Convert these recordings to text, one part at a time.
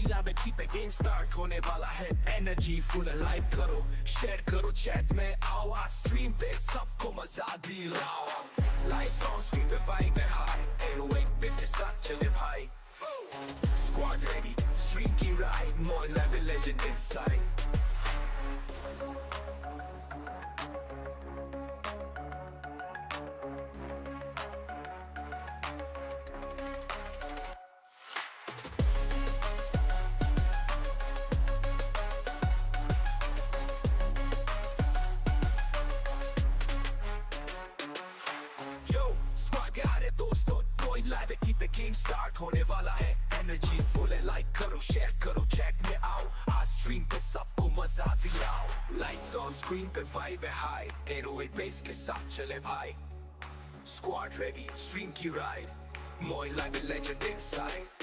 मोइलाइव पे game start होने वाला है। एनर्जी फुल है, लाइक करो, शेयर करो, चैट में आओ, आज स्ट्रीम पे सबको मजा दिलाओ। लाइट्स ऑन, स्क्रीन पे वाइब है हाई, 808 बिट्स के साथ चले भाई। स्क्वाड रेडी, स्ट्रीम की राइड, मोइलाइव लेजेंड इनसाइड। गेम स्टार्ट होने वाला है, एनर्जी फुल है, लाइक करो, शेयर करो, चैट में आओ, आज स्ट्रीम पे सबको मजा दिलाओ। लाइट्स ऑन, स्क्रीन पे वाइब है हाई, 808 बेस के साथ चले भाई। स्क्वाड रेडी, स्ट्रीम की राइड, मोइलाइव लेजेंड इनसाइड।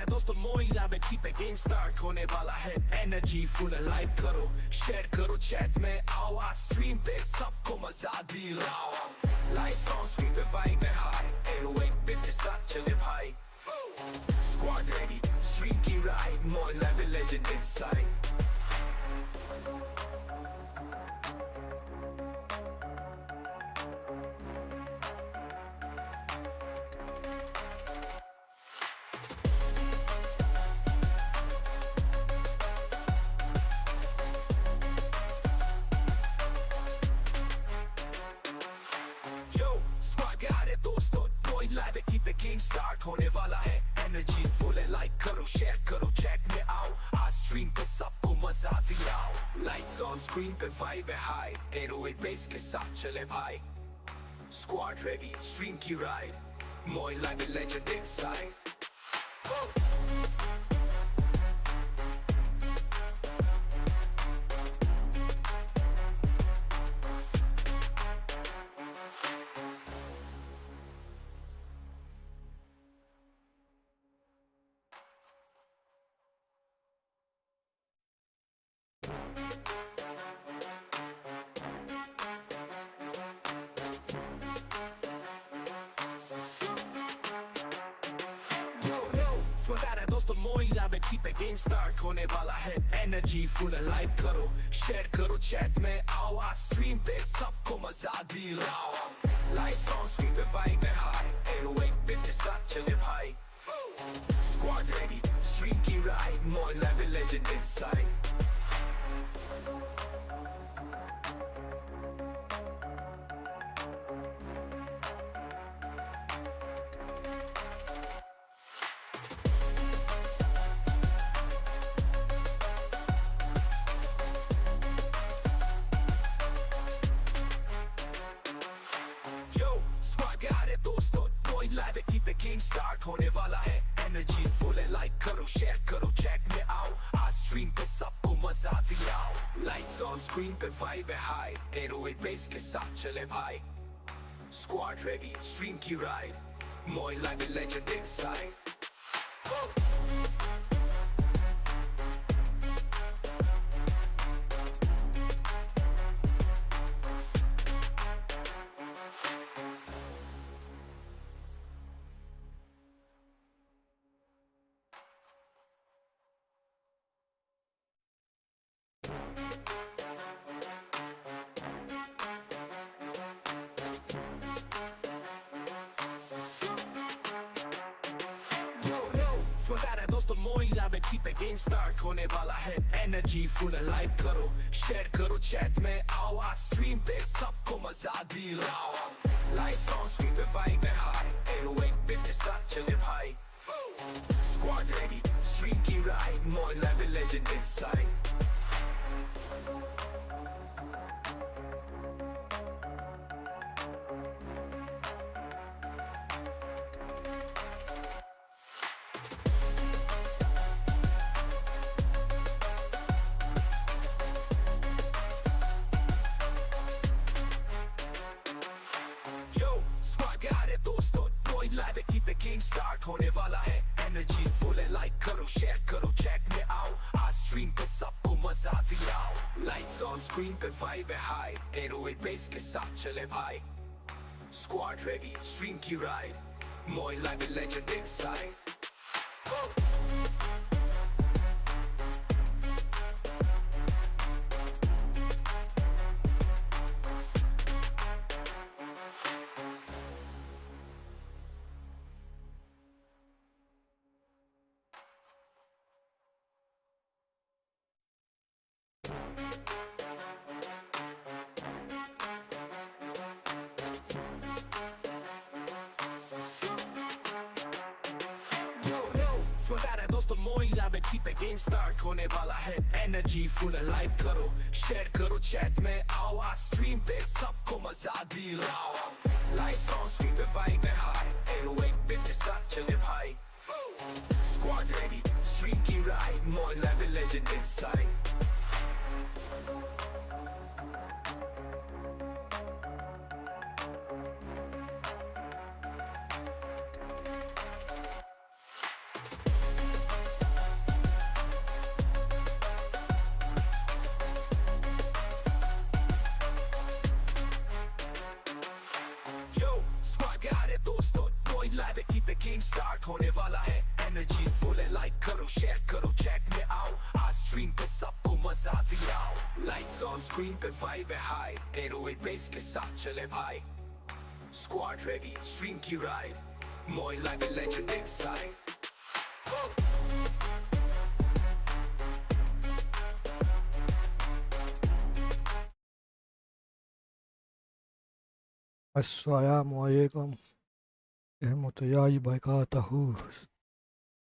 दोस्तों मोइलाइव पे गेम स्टार्ट होने वाला है, एनर्जी फुल है, लाइक करो, शेयर करो, चैट में आओ, आज स्ट्रीम पे सबको मजा दिलाओ। लाइट्स ऑन, स्क्रीन पे वाइब है हाई, 808 बिट्स के साथ चले भाई। स्क्वाड रेडी, स्ट्रीम की राइड, मोइलाइव लेजेंड इनसाइड। पे गेम स्टार्ट होने वाला है, एनर्जी फुल है, लाइक करो, शेयर करो, चैट में आओ, आज स्ट्रीम पे सबको मजा दिलाओ। लाइट्स ऑन, स्क्रीन पे वाइब है हाई, 808 बेस के साथ चले भाई। स्क्वाड रेडी, स्ट्रीम की राइड, मोइलाइव लेजेंड इनसाइड। दोस्तों मोइलाइव पे गेम स्टार्ट होने वाला है, एनर्जी फुल है, लाइक करो, शेयर करो, चैट में आओ, आज स्ट्रीम पे सबको मजा दिलाओ। लाइट्स ऑन, स्क्रीन पे वाइब है हाई, 808 बिट्स के साथ चले भाई। स्क्वाड रेडी, स्ट्रीम की राइड, मोइलाइव लेजेंड इनसाइड। पे गेम स्टार्ट होने वाला है, एनर्जी फुल है, लाइक करो, शेयर करो, चैट में आओ, आज स्ट्रीम पे सबको मजा दिलाओ। लाइट्स ऑन, स्क्रीन पे वाइब है हाई, 808 बेस के साथ चले भाई। स्क्वाड रेडी, स्ट्रीम की राइड, मोइलाइव लेजेंड इनसाइड। दोस्तों मोइलाइव पे गेम स्टार्ट होने वाला है, एनर्जी फुल है, लाइक करो, शेयर करो, चैट में आओ, आज स्ट्रीम पे सबको मजा दिलाओ। लाइट्स ऑन, स्क्रीन पे वाइब है हाई, 808 बिट्स के साथ चले भाई। स्क्वाड रेडी, स्ट्रीम की राइड, मोइलाइव लेजेंड इनसाइड। on screen पे vibe है high 808 bass के साथ चले भाई Squad ready stream की ride moinlive legend inside है दोस्तों मोइनलाइव keep a game start होने वाला है energy full लाइक करो शेयर करो चैट में आओ आज स्ट्रीम पे सबको मजा दिलाओ लाइट्स ऑन स्क्रीन पे वाइब है हाई 808 बेस के साथ चले भाई स्क्वाड रेडी स्ट्रीम की राइड मोइनलाइव legend inside keep a game start होने वाला है energy full है like करो share करो chat में आओ आज stream पे सबको मजा दिलाओ lights on screen पे vibe है high 808 bass के साथ चले भाई squad ready stream की ride moinlive legend inside अस्सलामुअलैकुम रहमतुल्लाहि वबरकातुहू।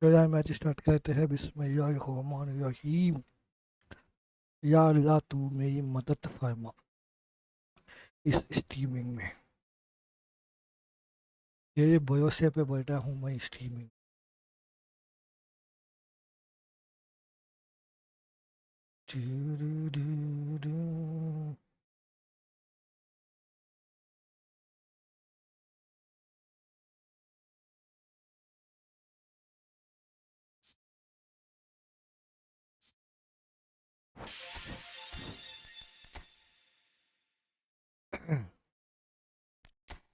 चलिए मैच स्टार्ट करते हैं। बिस्मिल्लाहिर्रहमानिर्रहीम। या अल्लाह तू मेरी मदद फरमा इस स्ट्रीमिंग में, तेरे भरोसे पे बैठा हूँ मैं स्ट्रीमिंग। डू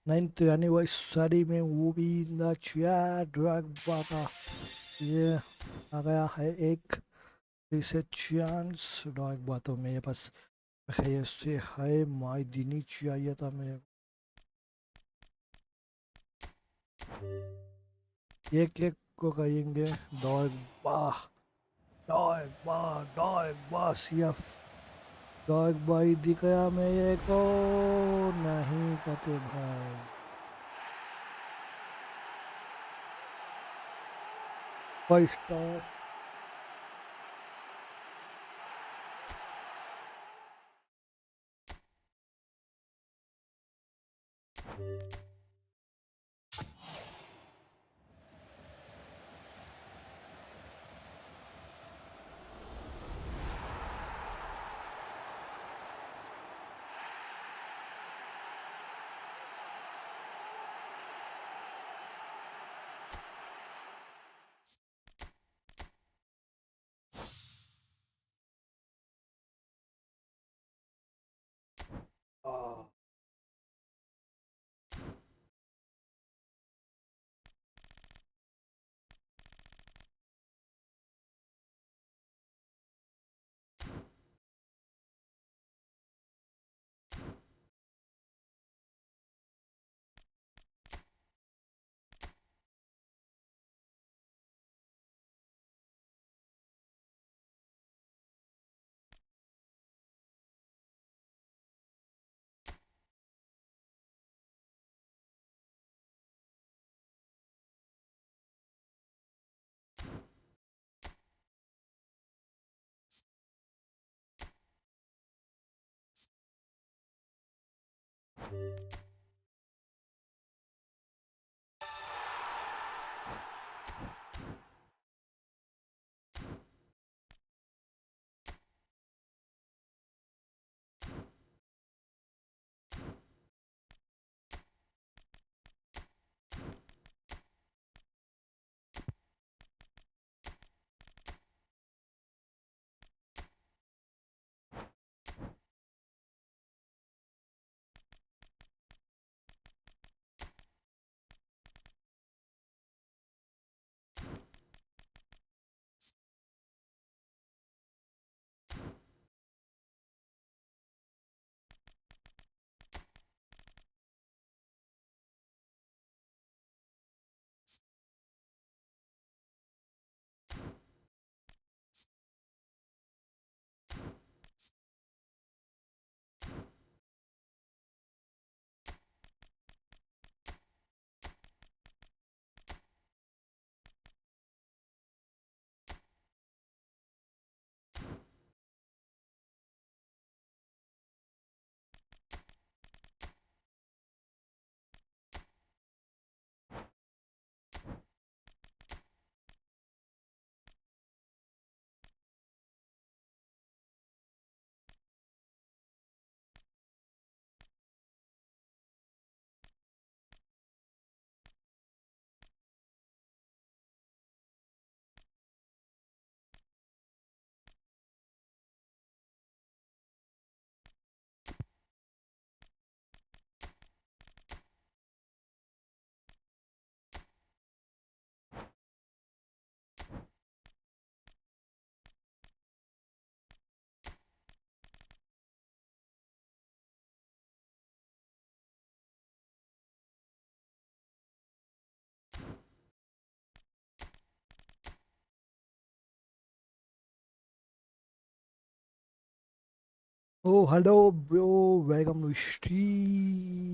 9th एनिवर्सरी में वो भी ड्रग बाबा ये आ गया है एक इसे चांस ड्रग बातों मेरे पास से है माई दिनी चाहिए था मेरे एक एक को कहेंगे डॉग बा सिर्फ डॉग भाई दिख गया मेरे को नहीं कहते भाई। Five star Oh, hello, bro. Welcome to stream.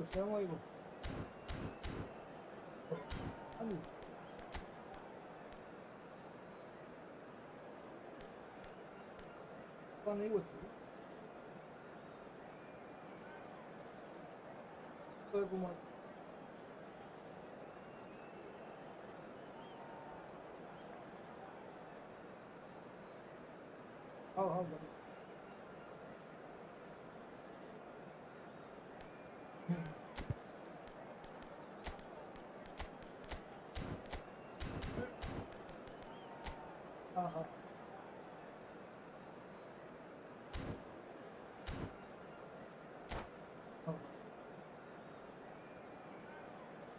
세영아 이거. 아니. 아니 이거 어떻게? 아이고만. 아, 아하.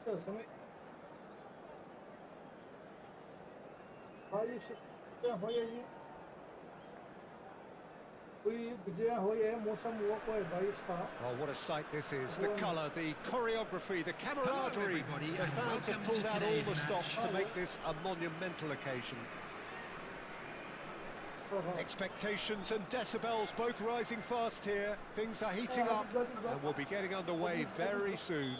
समय बारिश हो जाएगी कोई गुजरा हो या मौसम हुआ कोई बारिश का Oh, what a sight this is. The colour, the choreography, the camaraderie. The fans have pulled out all the stops to make this a monumental occasion. Expectations and decibels both rising fast here. Things are heating up and we'll be getting underway very soon.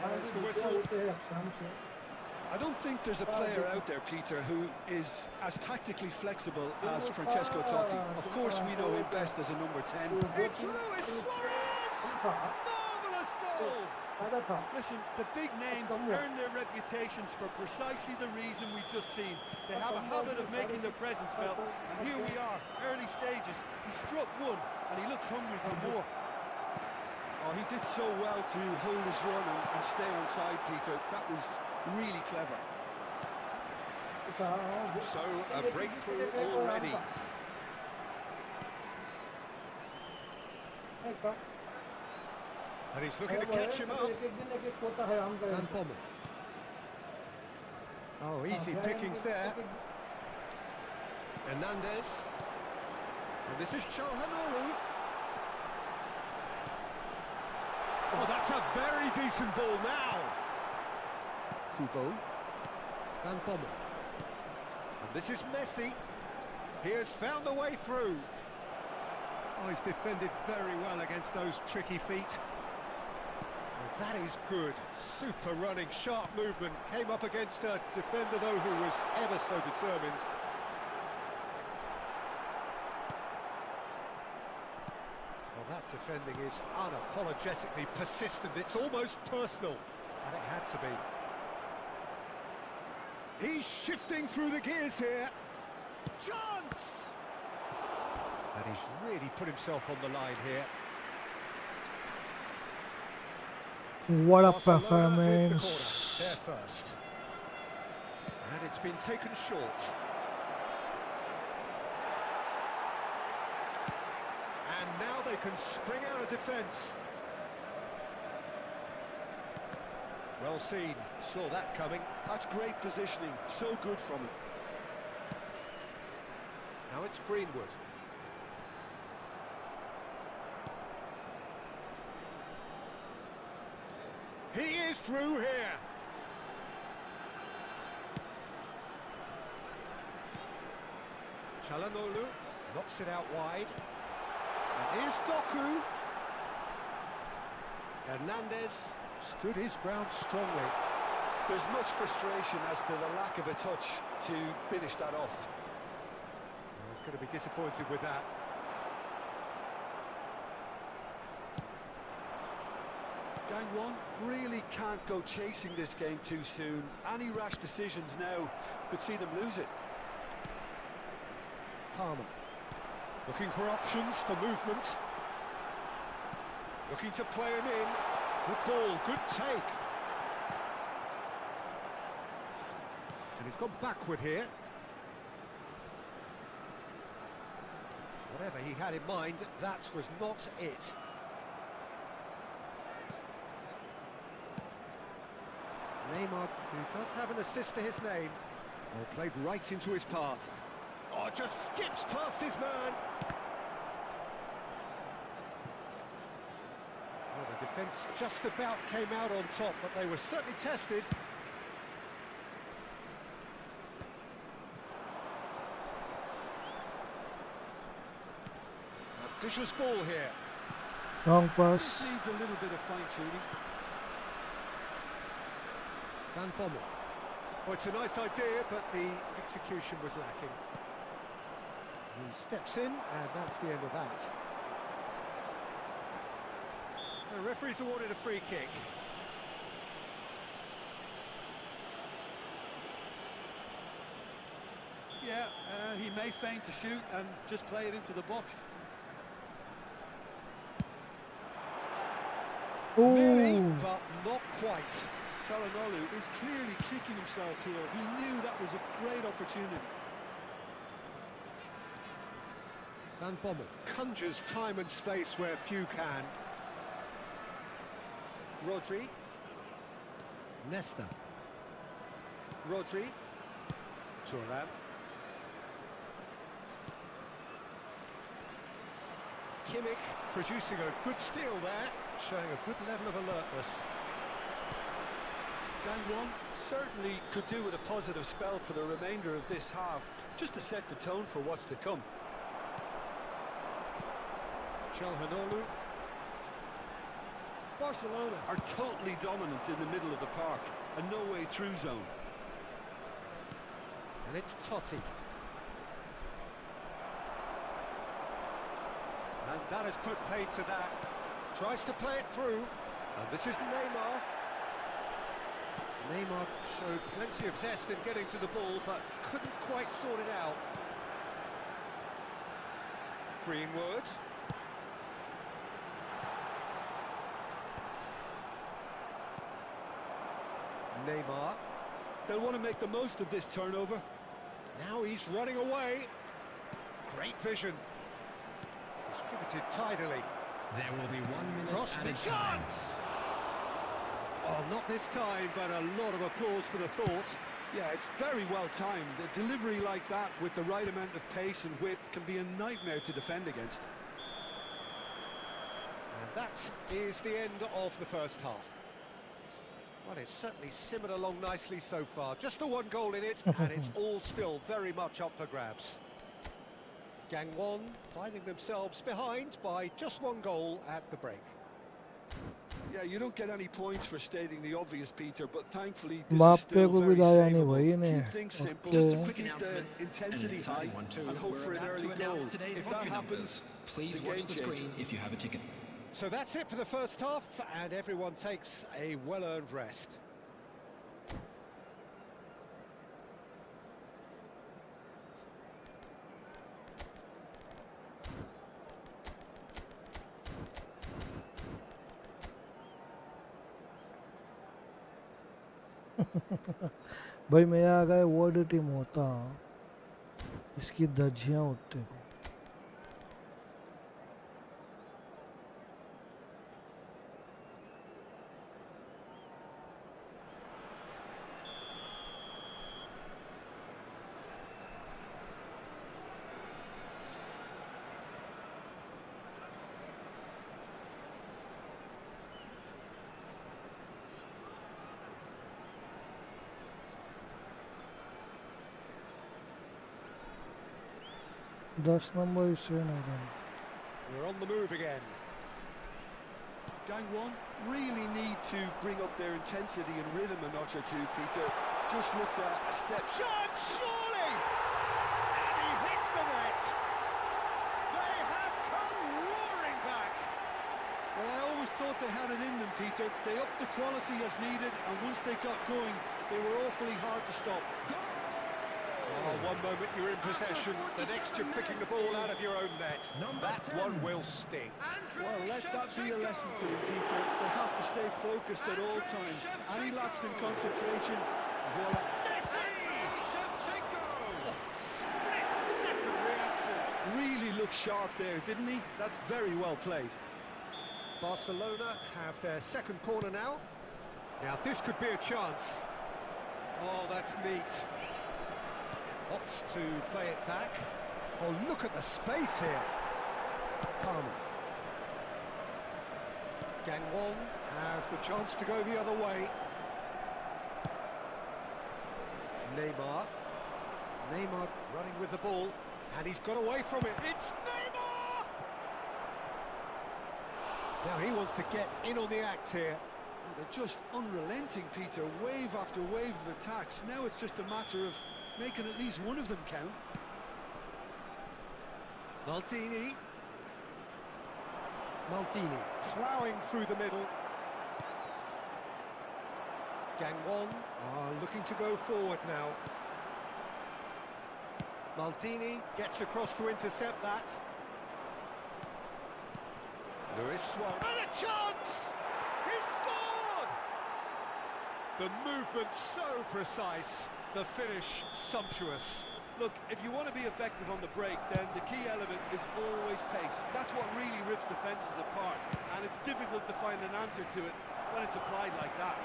There's the whistle. I don't think there's a player out there, Peter, who is as tactically flexible as Francesco Totti. Of course, we know him best as a number 10. It's Luis Suarez! Marvellous goal! Listen, the big names earn their reputations for precisely the reason we've just seen. They have a habit of making their presence felt, and here we are, early stages. He struck one, and he looks hungry for more. Oh, he did so well to hold his run and stay on side, Peter. That was really clever. So, a breakthrough already. And he's looking to catch him out. And Bommel. Oh, easy pickings there. Hernandez. And this is Çalhanoğlu. Oh, that's a very decent ball now. Kubo. Van Bommel. And this is Messi. He has found the way through. Oh, he's defended very well against those tricky feet. Oh, that is good. Super running, sharp movement. Came up against a defender, though, who was ever so determined. Well, that defending is unapologetically persistent. It's almost personal. And it had to be. He's shifting through the gears here. Chance! And he's really put himself on the line here. What a Barcelona performance. with the corner, there first. And it's been taken short. And now they can spring out of defence. Well seen, saw that coming. That's great positioning, so good from him. Now it's Greenwood. He is through here. Çalhanoğlu knocks it out wide. And here's Doku. Hernandez stood his ground strongly. There's much frustration as to the lack of a touch to finish that off. He's going to be disappointed with that. Gang one really can't go chasing this game too soon. Any rash decisions now could see them lose it. Palmer. Looking for options for movement. Looking to play him in. Good ball, good take. And he's gone backward here. Whatever he had in mind, that was not it. Neymar, who does have an assist to his name. Oh, played right into his path. Oh, just skips past his man. Well, the defence just about came out on top, but they were certainly tested. A vicious ball here. Long Just pass. needs a little bit of fine-tuning. Van Bommel. Well, it's a nice idea, but the execution was lacking. He steps in, and that's the end of that. The referee's awarded a free kick. Yeah, he may feign to shoot and just play it into the box. Nearly, Ooh. but not quite. Çalhanoğlu is clearly kicking himself here. He knew that was a great opportunity. Van Bommel conjures time and space where few can. Rodri. Nesta. Rodri. Thuram. Kimmich producing a good steal there, showing a good level of alertness. Gangwon certainly could do with a positive spell for the remainder of this half, just to set the tone for what's to come. Çalhanoğlu. Barcelona are totally dominant in the middle of the park, a no-way through zone. And it's Totti. And that has put paid to that. Tries to play it through. And this is Neymar. Neymar showed plenty of zest in getting to the ball, but couldn't quite sort it out. Greenwood. Neymar. They'll want to make the most of this turnover. Now he's running away. Great vision. Distributed tidily. There will be 1 minute Cross the added time. chance! Well, not this time, but a lot of applause for the thought. Yeah, it's very well timed. A delivery like that with the right amount of pace and whip can be a nightmare to defend against. And that is the end of the first half. Well, it's certainly simmered along nicely so far. Just the one goal in it, and it's all still very much up for grabs. Gangwon finding themselves behind by just one goal at the break. Yeah, you don't get any points for stating the obvious, Peter, but thankfully this is Mbappé still को very भी लाया नहीं savable. भाई ने. Keep things simple, Okay. keep the intensity high, and hope for an early goal. If that happens, it's Please a watch game the changer. screen if you have a ticket. So that's it for the first half, and everyone takes a well-earned rest. भाई मैं आ गए world team होता इसकी धज्जियां उठते को. That's number is saying again. We're on the move again. Gangwon really need to bring up their intensity and rhythm a notch or two, Peter. Just looked at a step. Shot, surely! And he hits the net! They have come roaring back! Well, I always thought they had it in them, Peter. They upped the quality as needed, and once they got going, they were awfully hard to stop. Oh, one moment you're in possession, the next you're picking the ball out of your own net. That one will sting. Well, let that be a lesson to them, Peter. They have to stay focused at all times. Any lapse in concentration, voila. Split-second reaction. Really looked sharp there, didn't he? That's very well played. Barcelona have their second corner now. Now this could be a chance. Oh, that's neat. Opts to play it back. Oh, look at the space here. Palmer. Gangwon has the chance to go the other way. Neymar. Neymar running with the ball, and he's got away from it. It's Neymar! Now he wants to get in on the act here. Oh, they're just unrelenting, Peter. Wave after wave of attacks. Now it's just a matter of making at least one of them count. Maldini, ploughing through the middle. Gangwon are looking to go forward now. Maldini gets across to intercept that. Lewis Swan. And a chance! He's scored! The movement so precise, the finish sumptuous. Look, if you want to be effective on the break, then the key element is always pace. That's what really rips defences apart, and it's difficult to find an answer to it when it's applied like that.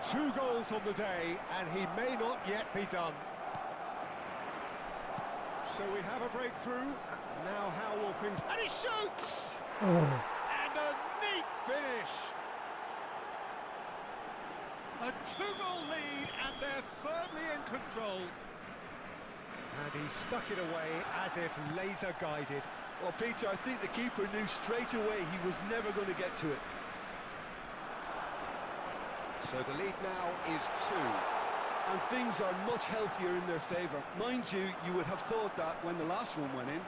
2 goals on the day, and he may not yet be done. So we have a breakthrough. Now how will things... And he shoots! Oh. And a neat finish! A 2-goal lead, and they're firmly in control. And he stuck it away as if laser-guided. Well, Peter, I think the keeper knew straight away he was never going to get to it. So the lead now is 2. And things are much healthier in their favour. Mind you, you would have thought that when the last one went in.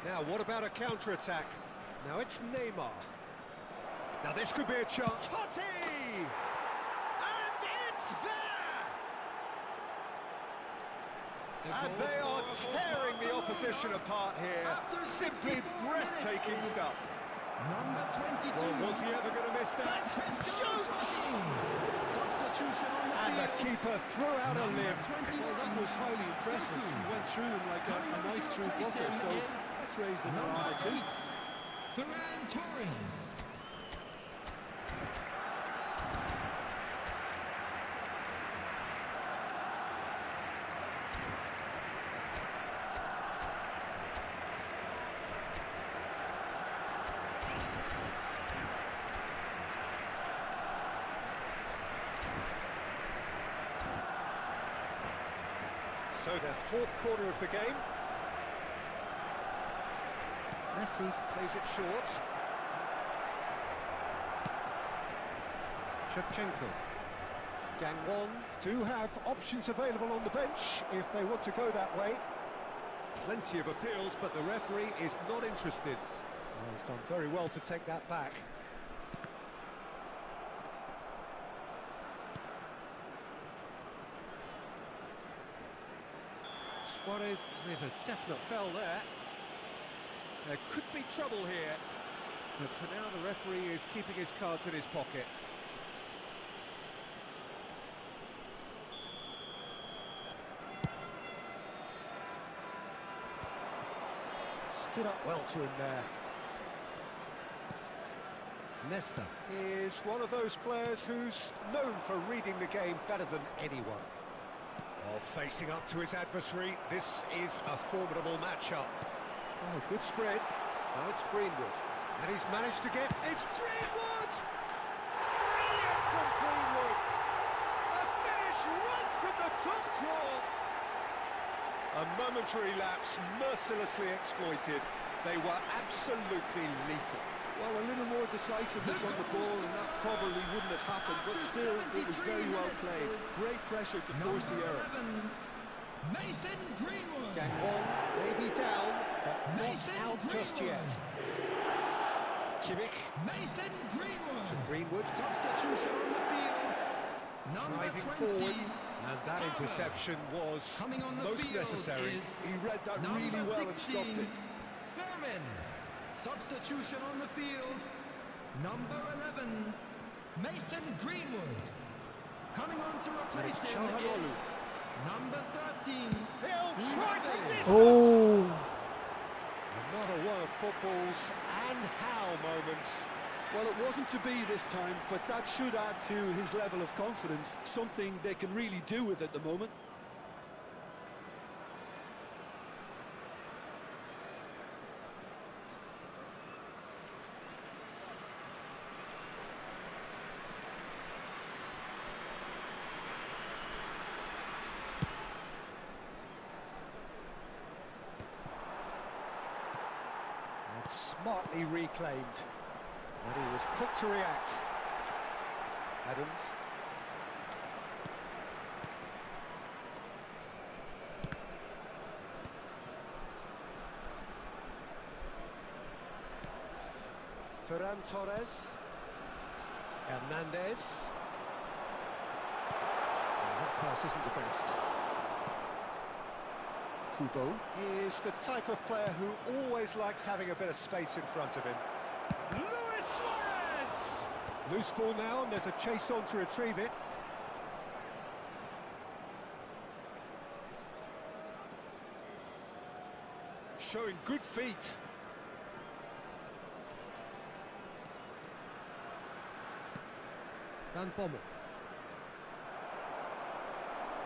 Now, what about a counter-attack? Now it's Neymar. Now this could be a chance. Totti! And it's there! And they are tearing the opposition apart here. Simply breathtaking stuff. Number 22. Well, was he ever going to miss that? Shoots! Substitution on the And the field. keeper threw out a limb. Well, that was highly impressive. He went through them like a knife through butter, so let's raise the barometer too. Ferran Torres. So their 4th corner of the game. Messi plays it short. Shevchenko. Gangwon do have options available on the bench if they want to go that way. Plenty of appeals, but the referee is not interested. Oh, he's done very well to take that back. Suarez with a definite foul there. There could be trouble here, but for now the referee is keeping his cards in his pocket. Stood up well to him there. Nesta is one of those players who's known for reading the game better than anyone. Oh, facing up to his adversary, this is a formidable matchup. Oh, good spread. Now it's Greenwood. And he's managed to get... It's Greenwood! Brilliant from Greenwood! A finish right from the top draw! A momentary lapse mercilessly exploited. They were absolutely lethal. Well, a little more decisiveness on the ball and that probably wouldn't have happened, but still, it was very well played. Great pressure to force the error. Mason Greenwood. Gangwon may be down, but not out just yet. Kimmich Mason Greenwood. to Greenwood, Substitution on the field. Number driving 20. forward, and that interception was Coming on the most field necessary. is He read that really number well and 16, stopped it. Fairman. Substitution on the field. Number 11, Mason Greenwood. Coming on to replace It's him Çalhanoğlu. is number 13. He'll try from distance! Oh. Another one of football's and how moments. Well, it wasn't to be this time, but that should add to his level of confidence, something they can really do with at the moment. smartly reclaimed. And he was quick to react. Adams. Ferran Torres. Hernandez. That pass isn't the best. Kubo is the type of player who always likes having a bit of space in front of him. Luis Suarez! Loose ball now, and there's a chase on to retrieve it. Showing good feet. Van Bommel.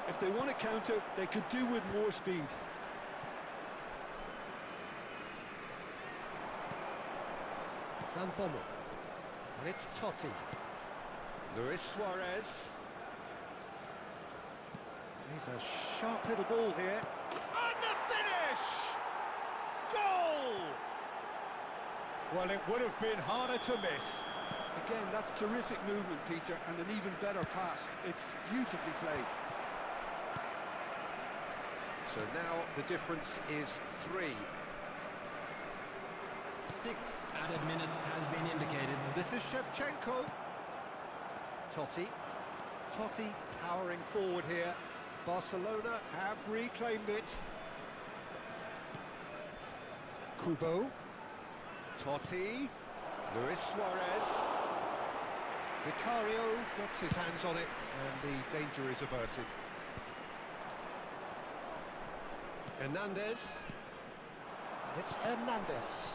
If they want to counter, they could do with more speed. Van Bommel. And it's Totti. Luis Suarez. He's a sharp little ball here. And the finish! Goal! Well, it would have been harder to miss. Again, that's terrific movement, Peter, and an even better pass. It's beautifully played. So now the difference is 3. 6 added minutes has been indicated. This is Shevchenko. Totti. Totti powering forward here. Barcelona have reclaimed it. Kubo. Totti. Luis Suarez. Vicario gets his hands on it, and the danger is averted. Hernandez. And it's Hernandez.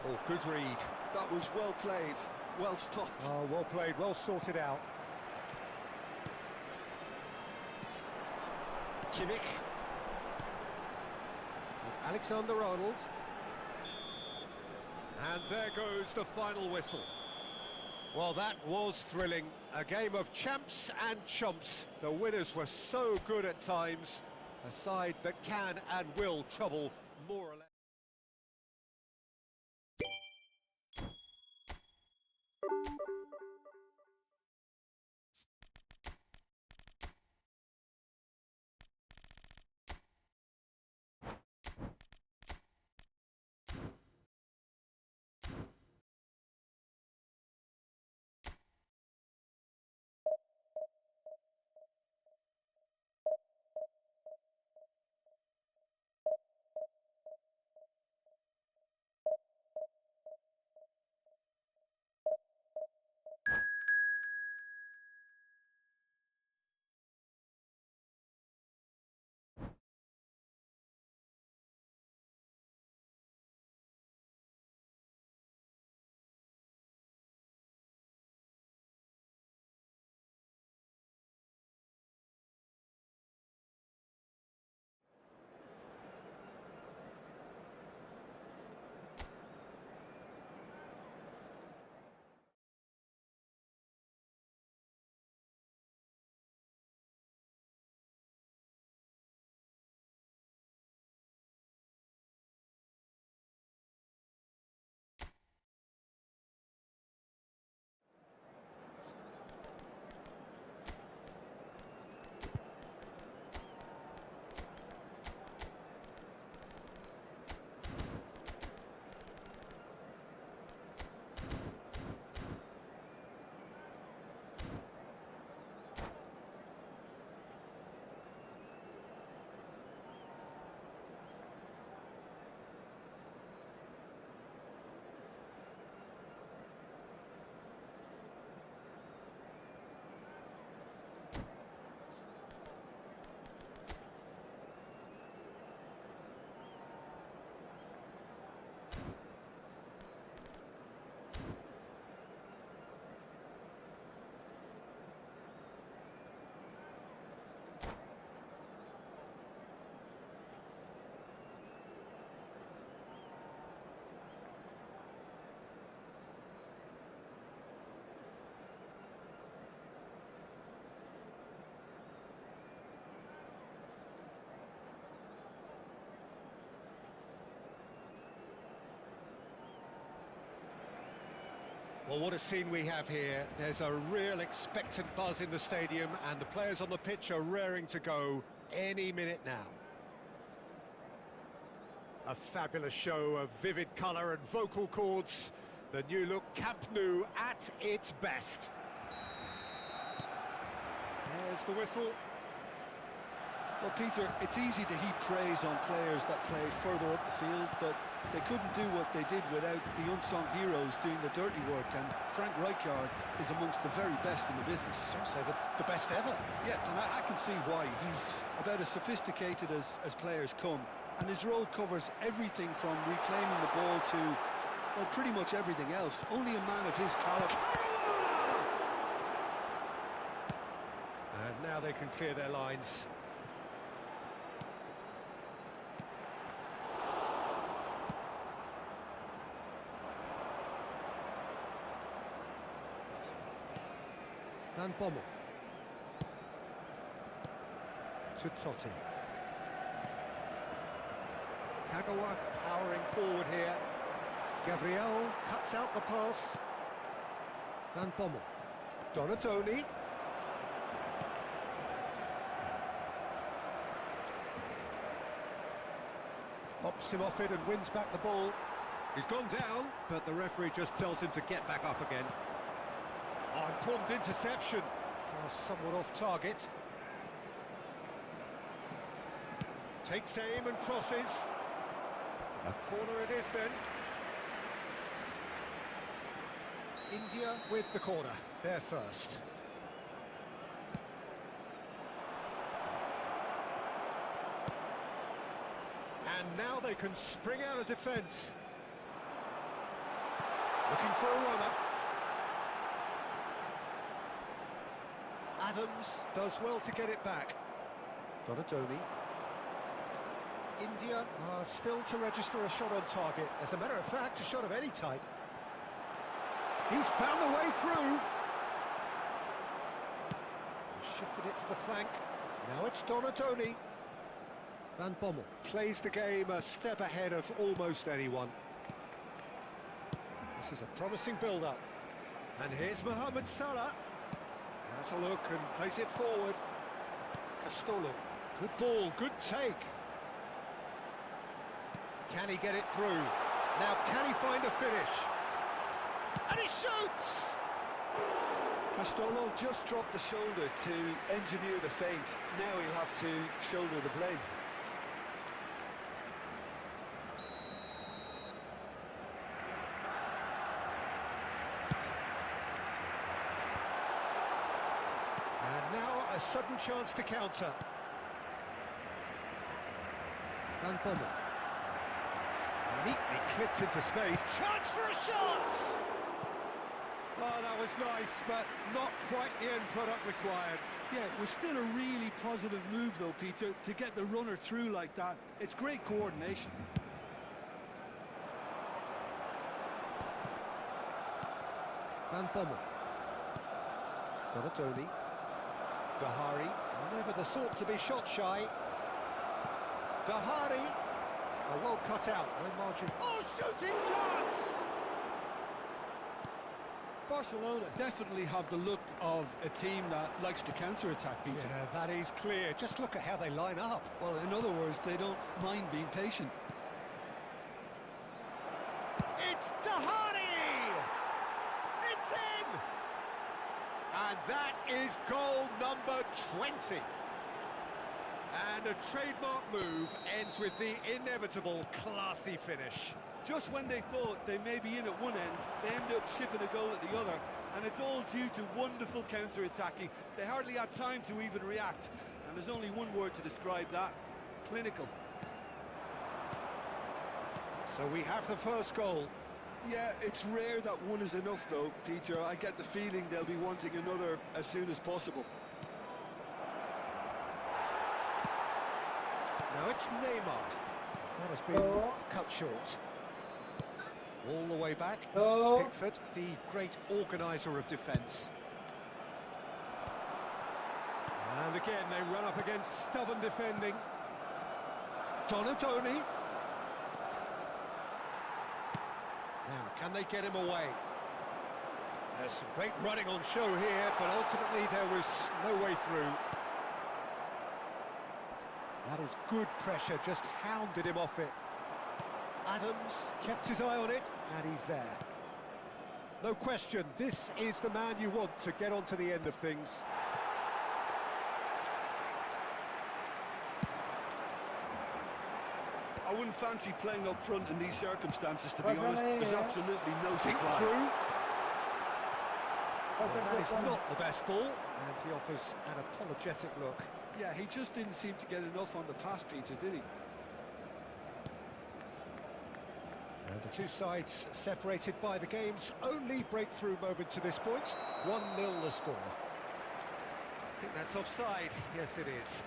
Oh, good read. That was well played, well stopped. Oh, well played, well sorted out. Kimmich. Alexander-Arnold. And there goes the final whistle. Well, that was thrilling. A game of champs and chumps. The winners were so good at times. A side that can and will trouble more or less. Well, what a scene we have here. There's a real expectant buzz in the stadium, and the players on the pitch are raring to go any minute now. A fabulous show of vivid colour and vocal cords. The new look Camp Nou at its best. There's the whistle. Well, Peter, it's easy to heap praise on players that play further up the field, but they couldn't do what they did without the unsung heroes doing the dirty work, and Frank Rijkaard is amongst the very best in the business. Some say the best ever. Yeah, and I can see why. He's about as sophisticated as players come, and his role covers everything from reclaiming the ball to, well, pretty much everything else. Only a man of his caliber. And now they can clear their lines. Van Bommel to Totti. Kagawa powering forward here. Gabriel cuts out the pass. Van Bommel. Donatoni. Pops him off it and wins back the ball. He's gone down, but the referee just tells him to get back up again. Oh, important interception. Pass somewhat off target. Takes aim and crosses. A corner it is then. India with the corner. They're first. And now they can spring out of defence. Looking for a runner. Adams does well to get it back. Donatoni. India are still to register a shot on target. As a matter of fact, a shot of any type. He's found the way through. Shifted it to the flank. Now it's Donatoni. Van Bommel plays the game a step ahead of almost anyone. This is a promising build-up. And here's Mohammed Salah. Has a look and plays it forward. Castolo. Good ball, good take. Can he get it through? Now can he find a finish? And he shoots! Castolo just dropped the shoulder to engineer the feint. Now he'll have to shoulder the blame. And now a sudden chance to counter. Van Bommel. Neatly clipped into space. Chance for a shot! Oh, that was nice, but not quite the end product required. Yeah, it was still a really positive move though, Peter, to get the runner through like that. It's great coordination. Van Bommel. Donatoni. Dahari, never the sort to be shot shy. Dahari. Oh, well cut out, no margin. Oh, shooting chance! Barcelona definitely have the look of a team that likes to counter-attack, Peter. Yeah, that is clear. Just look at how they line up. Well, in other words, they don't mind being patient. It's Dahari! It's in! And that is goal number 20. And a trademark move ends with the inevitable classy finish. Just when they thought they may be in at one end, they end up shipping a goal at the other, and it's all due to wonderful counter-attacking. They hardly had time to even react, and there's only one word to describe that: clinical. So we have the first goal. Yeah, it's rare that one is enough though, Peter. I get the feeling they'll be wanting another as soon as possible. Now it's Neymar. That has been cut short. All the way back. Pickford, the great organiser of defence. And again, they run up against stubborn defending. Donatoni. Now, can they get him away? Some great running on show here, but ultimately there was no way through. That is good pressure, just hounded him off it. Adams kept his eye on it, and he's there. No question, this is the man you want to get onto the end of things. I wouldn't fancy playing up front in these circumstances, to be honest. There's absolutely no supply. Through. Well, that is not the best ball, and he offers an apologetic look. Yeah, he just didn't seem to get enough on the pass, Peter, did he? And the two sides separated by the game's only breakthrough moment to this point. 1-0 the score. I think that's offside. Yes, it is.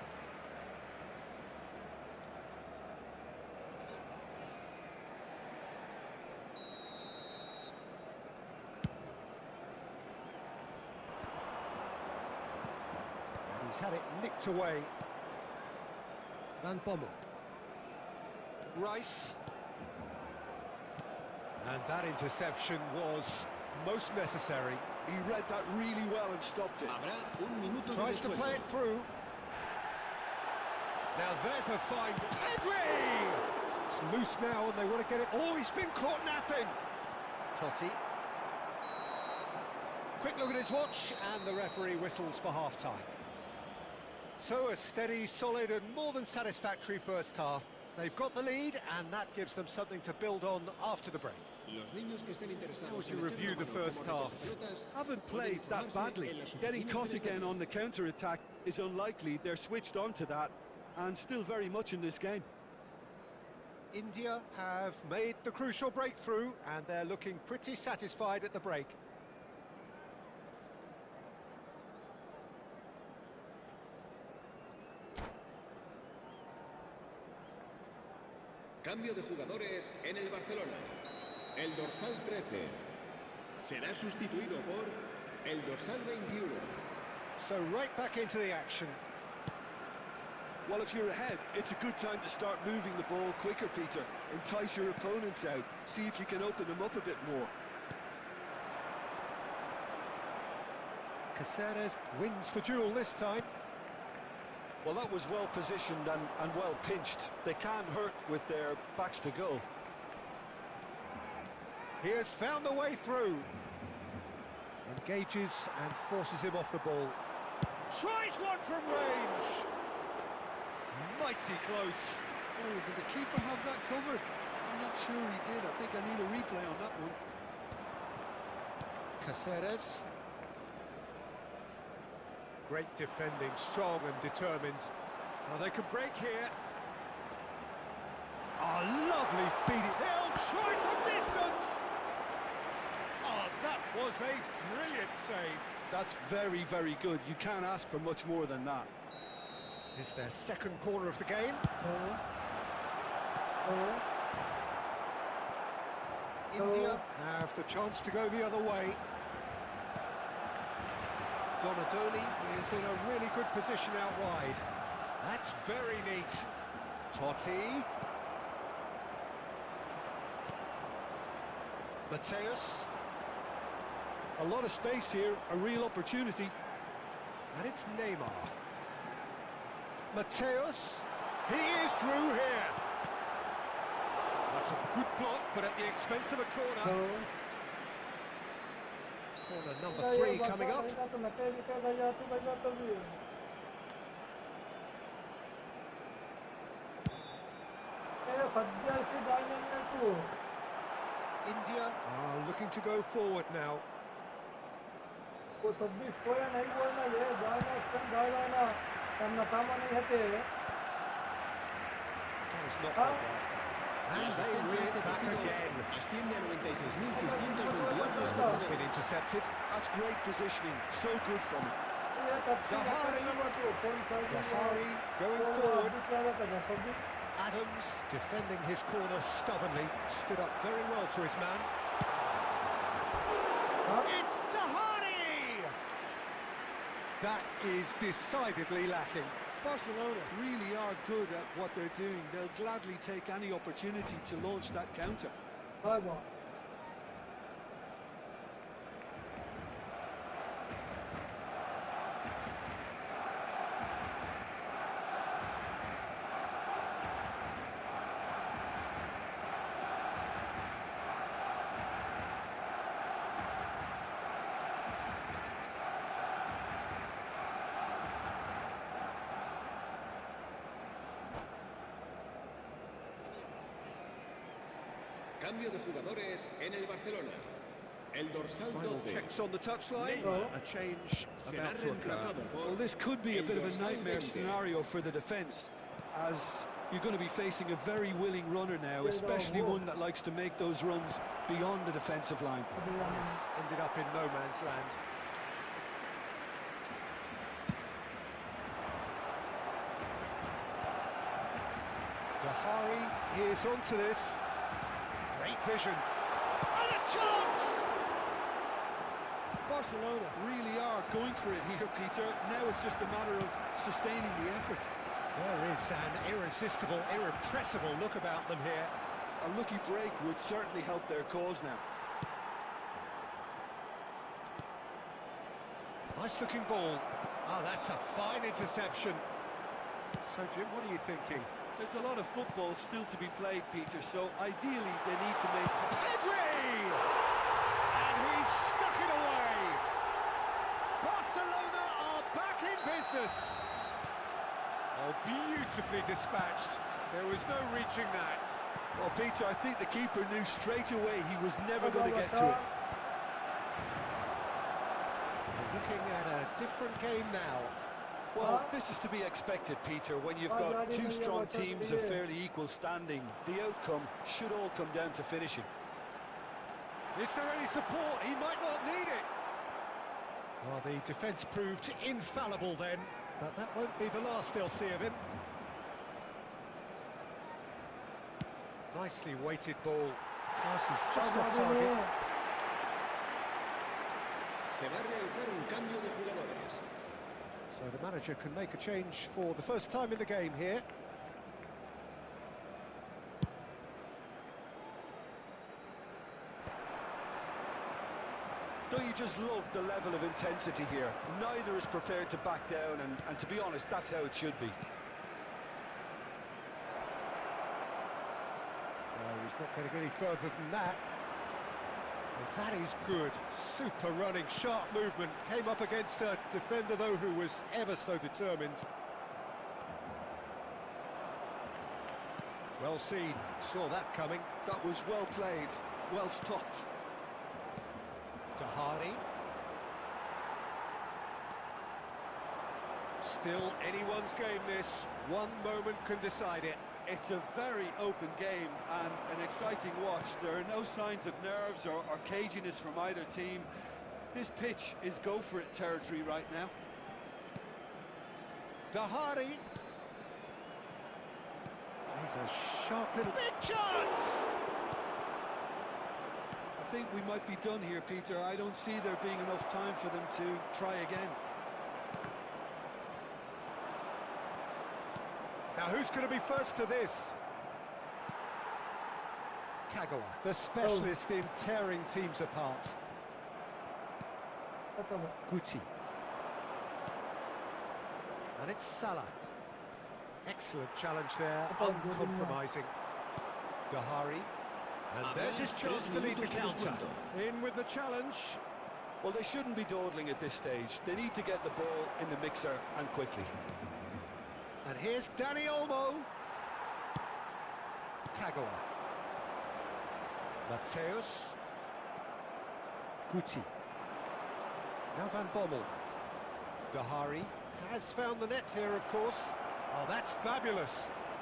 And he's had it nicked away. Van Bommel. Rice. And that interception was most necessary. He read that really well and stopped it. Tries to play it through. Now there's a fine... Pedri! It's loose now and they want to get it... Oh, he's been caught napping! Totti. Quick look at his watch, and the referee whistles for half-time. So a steady, solid and more than satisfactory first half. They've got the lead, and that gives them something to build on after the break. How would you review the first half? Haven't played that badly. Getting caught again on the counter-attack is unlikely. They're switched on to that, and still very much in this game. India have made the crucial breakthrough, and they're looking pretty satisfied at the break. Cambio de jugadores en el Barcelona. El dorsal 13 será sustituido por el dorsal 21. So right back into the action. Well, if you're ahead, it's a good time to start moving the ball quicker, Peter. Entice your opponents out. See if you can open them up a bit more. Caceres wins the duel this time. Well, that was well positioned and well pinched. They can't hurt with their backs to goal. He has found the way through. Engages and forces him off the ball. Tries one from range. Mighty close. Oh, did the keeper have that covered? I'm not sure he did. I think I need a replay on that one. Caceres. Great defending, strong and determined. Now they can break here. Oh, lovely feeding. They'll try from distance. Oh, that was a brilliant save. That's very, very good. You can't ask for much more than that. It's their second corner of the game. India have the chance to go the other way. Donadoni is in a really good position out wide. That's very neat. Totti. Mateus. A lot of space here, a real opportunity. And it's Neymar. Mateus. He is through here. That's a good block, but at the expense of a corner. Corner number 3 coming up. India are looking to go forward now. That was not quite right. And they win it back again. Has been intercepted. That's great positioning. So good from him. Dahari going forward. Adams defending his corner stubbornly. Stood up very well to his man. It's Dahari! That is decidedly lacking. Barcelona really are good at what they're doing. They'll gladly take any opportunity to launch that counter. Cambio de jugadores en el Barcelona. El dorsal Final 12. checks on the touchline. A change Será about to occur. reemplazado por Well, this could be a el bit of a dorsal nightmare 20. scenario for the defence, as you're going to be facing a very willing runner now, especially one that likes to make those runs beyond the defensive line. This ended up in no man's land. Dahari, here's onto this. Great vision. And a chance! Barcelona really are going for it here, Peter. Now it's just a matter of sustaining the effort. There is an irresistible, irrepressible look about them here. A lucky break would certainly help their cause now. Nice looking ball. Oh, that's a fine interception. So, Jim, what are you thinking? There's a lot of football still to be played, Peter, so ideally they need to make... Pedri! And he's stuck it away! Barcelona are back in business! Oh, beautifully dispatched. There was no reaching that. Well, Peter, I think the keeper knew straight away he was never going to get to it. We're looking at a different game now. Well, this is to be expected, Peter. When you've got two strong teams of fairly equal standing, the outcome should all come down to finishing. Is there any support? He might not need it. Well, the defence proved infallible then, but that won't be the last they'll see of him. Nicely weighted ball. Pass is just off target. Se va a realizar un cambio de jugadores. So the manager can make a change for the first time in the game here. Don't you just love the level of intensity here? Neither is prepared to back down, and to be honest, that's how it should be. No, he's not going to get any further than that. Well, that is good. Super running, sharp movement. Came up against a defender, though, who was ever so determined. Well seen. Saw that coming. That was well played, well stopped. Dahari. Still anyone's game, this. One moment can decide it. It's a very open game and an exciting watch. There are no signs of nerves or caginess from either team. This pitch is go-for-it territory right now. Dahari. He's a sharp little... Big chance! I think we might be done here, Peter. I don't see there being enough time for them to try again. Now, who's going to be first to this? Kagawa, the specialist in tearing teams apart. Guti. And it's Salah. Excellent challenge there, uncompromising. Dahari. And there's his chance to lead the counter. In with the challenge. Well, they shouldn't be dawdling at this stage. They need to get the ball in the mixer, and quickly. And here's Dani Olmo. Kagawa. Mateus. Guti. Now Van Bommel. Dahari has found the net here, of course. Oh, that's fabulous.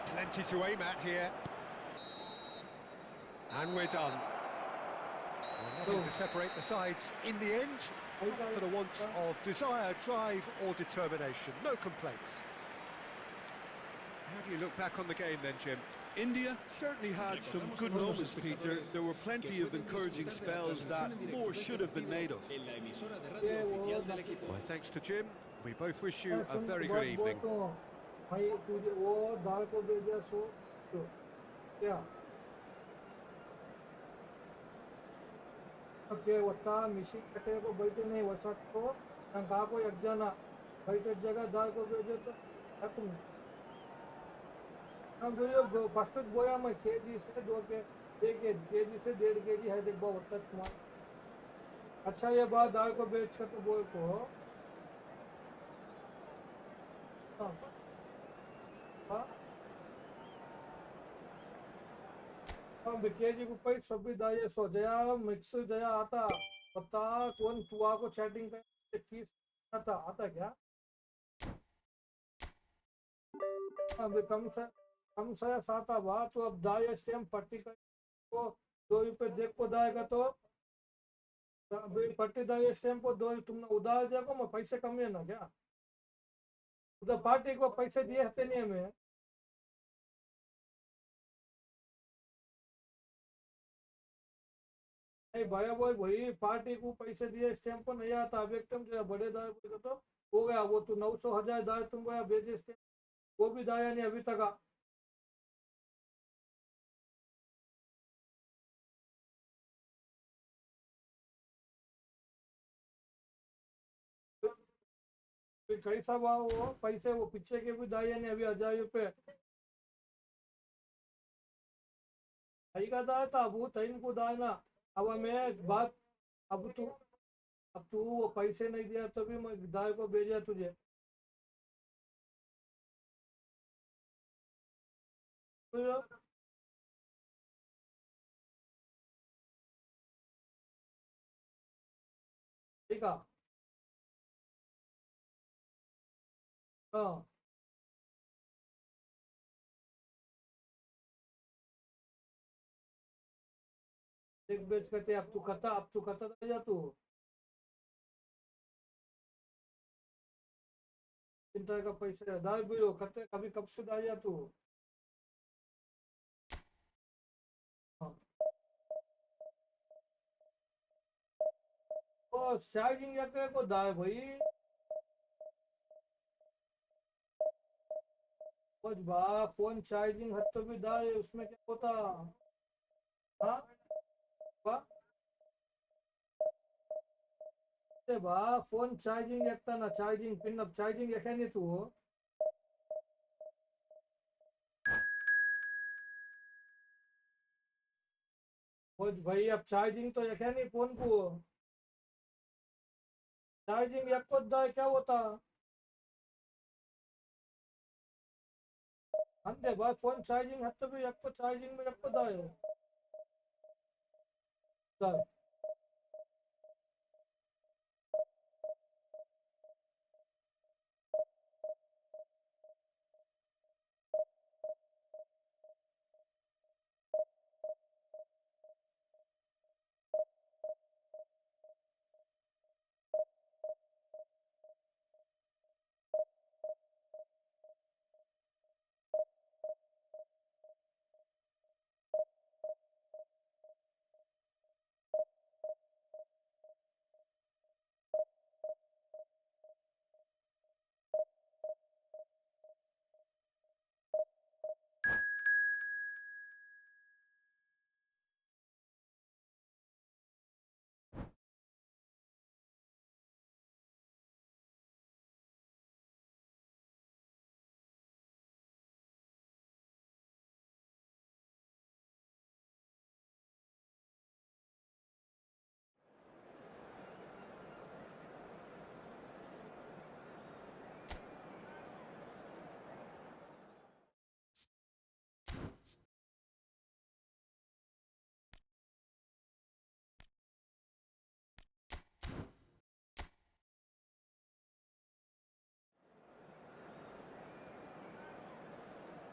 Plenty to aim at here. And we're done. Well, nothing to separate the sides in the end, for the want of desire, drive or determination. No complaints. How do you look back on the game then, Jim? India certainly had some good moments, Peter. There were plenty of encouraging spells that more should have been made of. En la emisora de radio oficial del equipo. My thanks to Jim. We both wish you a very good evening. होता मिशी कटे को बैठे नहीं वसत को नंगा को एक जना बैठे जगह दाल को भेजे तो तुम हम बोलियो फर्स्ट बोया मैं केजी से 2 केजी से 1.5 केजी है देख बहुत अच्छा अच्छा ये बात दाल को बेच कर तो बोल को हाँ केजी रुपये सभी दाये सो जया मिक्स जया आता पता कौन तुआ को चैटिंग पे चीज आता क्या अब कम से साता बात तो अब दाये स्टैम्प पट्टी कर तो 2 रुपये देख को दाएगा तो पट्टी दाये स्टैम्प को 2 तुमने उधार देखो मैं पैसे कम है ना क्या उधर पार्टी को पैसे दिए थे नहीं हमें नहीं भैया वही पार्टी को पैसे दिए स्टैम्प को नहीं आता अब एकदम जो बड़े दाए को तो हो गया वो तो 900 1000 दाए तुम गया भेजे स्टैम्प वो भी दाया नहीं अभी तक फिर कैसा वो पैसे वो पीछे के भी दाया नहीं अभी 1000 रुपये सही का दाया था अब वो टाइम को दाया ना अब मैं बात अब तू वो पैसे नहीं दिया तभी मैं दाय को भेजा तुझे तो ठीक है हाँ एक बेच करते अब तू करता रह जा तू चिंता का पैसे दाय भी हो करते कभी कब से दाया तू हाँ ओ चार्जिंग या को दाय भाई कुछ बा फोन चार्जिंग हद तो भी दाय उसमें क्या होता हाँ बा बा फोन चार्जिंग एकता ना चार्जिंग पिन अब चार्जिंग एखे नहीं तू कुछ भाई अब चार्जिंग तो एखे नहीं फोन को चार्जिंग एक को दाय क्या होता अंदे बा फोन चार्जिंग हद तो भी एक को चार्जिंग में एक को दाय दाय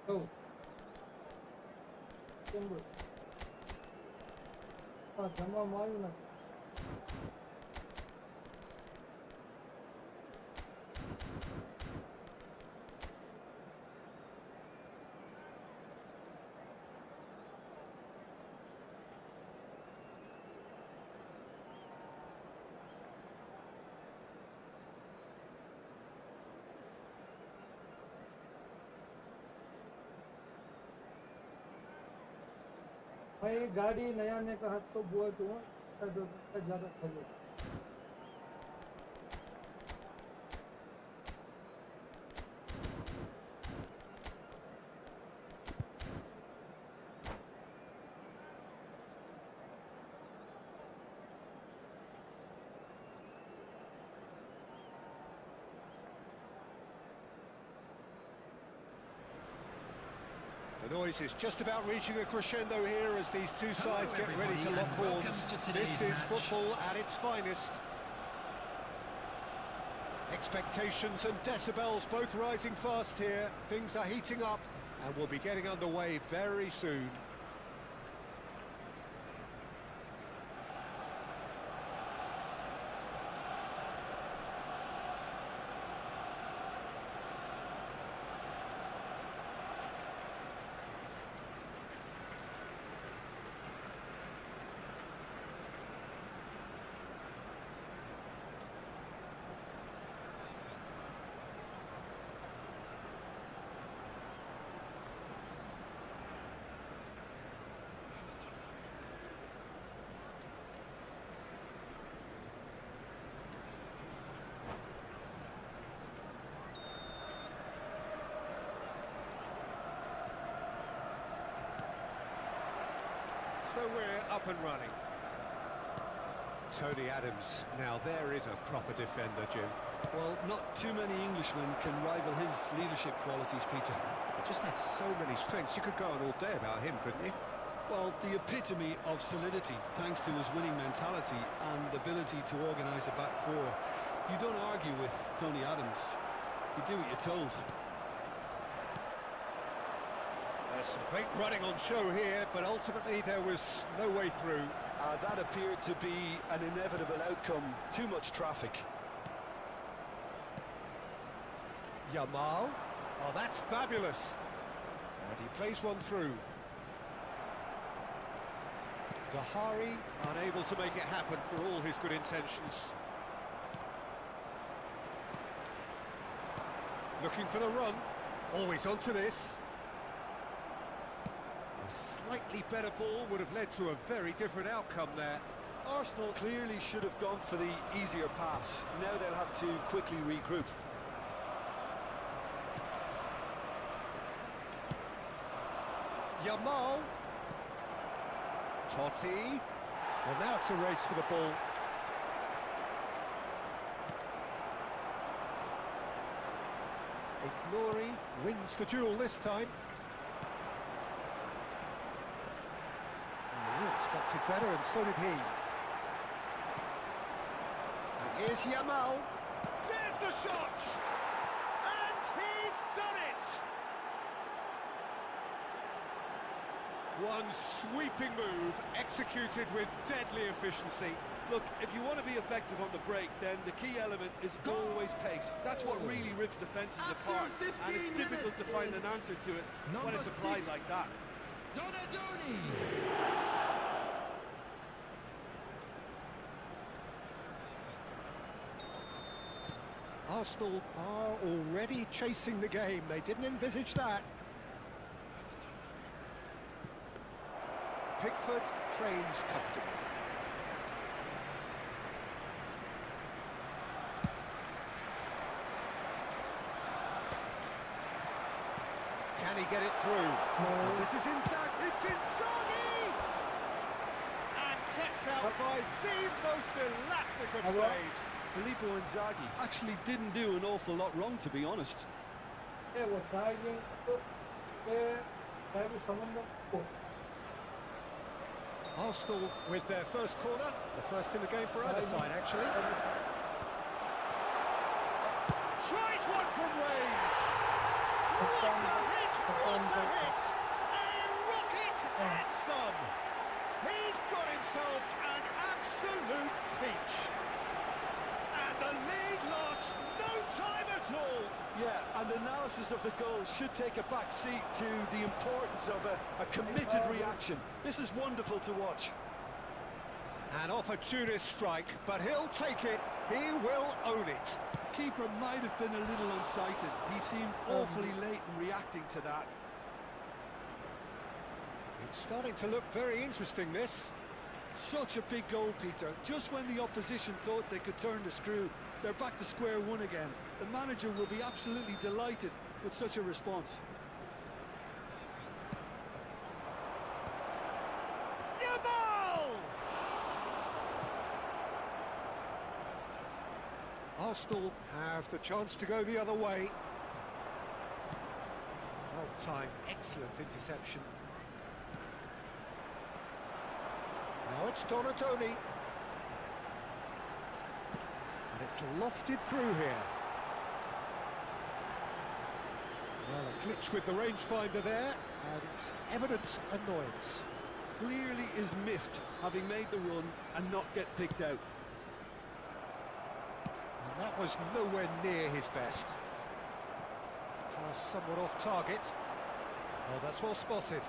Oh. हाँ जमा मारू ना भाई गाड़ी नया ने कहा तो बुआ तू ज़्यादा खरीद The noise is just about reaching a crescendo here as these two sides get ready to everybody, lock and welcome horns. to This today's is match. football at its finest. Expectations and decibels both rising fast here. Things are heating up and we'll be getting underway very soon. So we're up and running. Tony Adams, now there is a proper defender, Jim. Well, not too many Englishmen can rival his leadership qualities, Peter. He just had so many strengths. You could go on all day about him, couldn't you? Well, the epitome of solidity, thanks to his winning mentality and ability to organise a back four. You don't argue with Tony Adams. You do what you're told. There's some great running on show here, but ultimately there was no way through. That appeared to be an inevitable outcome. Too much traffic. Yamal. Oh, that's fabulous. And he plays one through. Dahari, unable to make it happen for all his good intentions. Looking for the run. Always onto this. A slightly better ball would have led to a very different outcome there. Arsenal clearly should have gone for the easier pass. Now they'll have to quickly regroup. Yamal. Totti. Well, now it's a race for the ball. Ignori wins the duel this time. Oh, we expected better, and so did he. And here's Yamal. There's the shot! And he's done it! One sweeping move, executed with deadly efficiency. Look, if you want to be effective on the break, then the key element is always pace. That's what really rips defences apart, and it's difficult to find an answer to it when it's applied like that. Donadoni! Arsenal are already chasing the game. They didn't envisage that. Pickford claims comfortably. Can he get it through? No. This is Inzaghi. It's Inzaghi! And kept out by the most elastic of saves. Filippo Inzaghi actually didn't do an awful lot wrong, to be honest. Arsenal with their first corner, the first in the game for either side, actually. Tries one from range. What a hit! What a hit! A rocket and some. He's got himself an absolute peach. And the lead lost no time at all. Yeah, and analysis of the goal should take a back seat to the importance of a committed reaction. This is wonderful to watch. An opportunist strike, but he'll take it. He will own it. The keeper might have been a little unsighted. He seemed awfully late in reacting to that. It's starting to look very interesting, this. Such a big goal, Peter. Just when the opposition thought they could turn the screw, they're back to square one again. The manager will be absolutely delighted with such a response. Yamal! Arsenal have the chance to go the other way. Well, that time. Excellent interception. Now it's Donatoni. And it's lofted through here. Well, a glitch with the rangefinder there, and evident annoyance. Clearly is miffed, having made the run and not get picked out. And that was nowhere near his best. Pass somewhat off target. Oh, that's well spotted.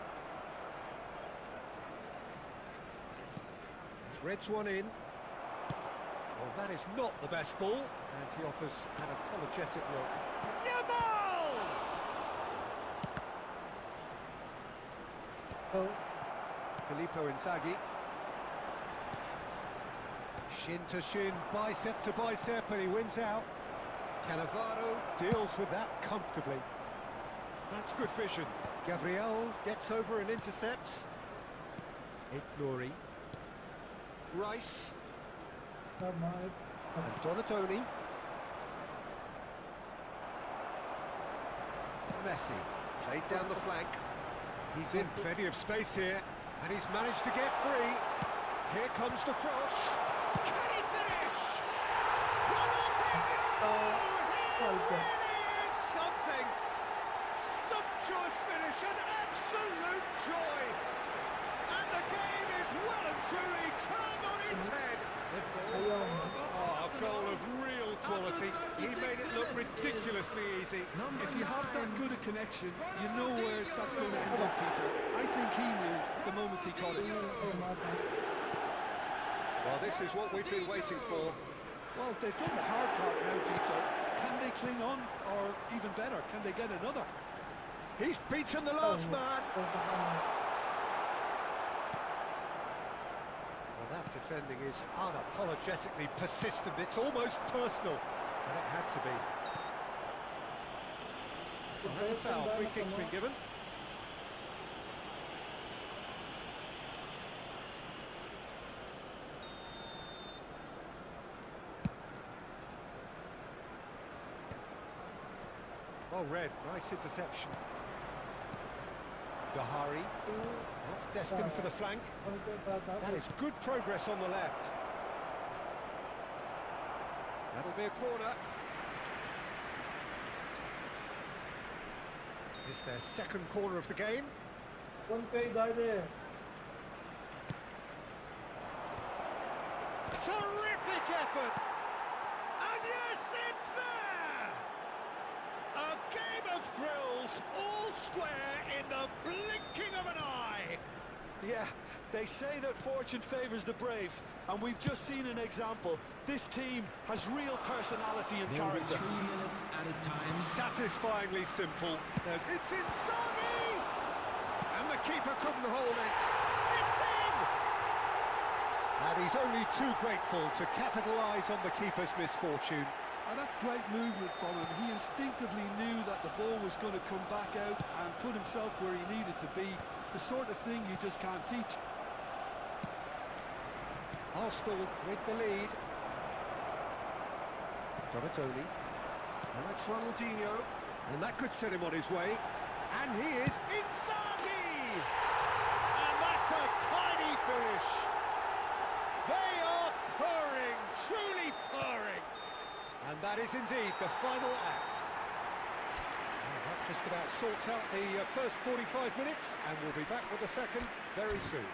Threads one in. Well, that is not the best ball, and he offers an apologetic look. Yamal! Oh, Filippo Inzaghi. Shin to shin, bicep to bicep, and he wins out. Cannavaro deals with that comfortably. That's good vision. Gabriel gets over and intercepts. Ignori. Rice. And Donatoni. Messi. Played down the flank. He's in plenty of space here, and he's managed to get free. Here comes the cross. Can he finish? Ronaldinho! He really is something. Sumptuous finish, an absolute joy. And the game is well and truly turned on its head. Oh, a goal of real quality. He made it look ridiculously easy. If you have that good a connection, you know where that's going to end up, Peter. I think he knew the moment he caught it. Well, this is what we've been waiting for. Well, they've done the hard part now, Peter. Can they cling on, or even better, can they get another? He's beaten the last man. Well, that defending is unapologetically persistent. It's almost personal, and it had to be. Well, that's a foul. Free kick's been given. Well read, nice interception. Dahari, that's destined for the flank. That is good progress on the left. That'll be a corner. It's their second corner of the game. Terrific effort! And yes, it's there! A game of thrills, all square in the blinking of an eye. Yeah, they say that fortune favours the brave, and we've just seen an example. This team has real personality and character. 3 minutes at a time. Satisfyingly simple. It's Inzaghi! And the keeper couldn't hold it. It's in! And he's only too grateful to capitalise on the keeper's misfortune. And that's great movement from him. He instinctively knew that the ball was going to come back out and put himself where he needed to be. The sort of thing you just can't teach. Arsenal with the lead. Donatoni. And that's Ronaldinho. And that could set him on his way. And he is Inzaghi! And that's a tiny finish. They are purring, truly purring. And that is indeed the final act. Well, that just about sorts out the first 45 minutes, and we'll be back with the second very soon.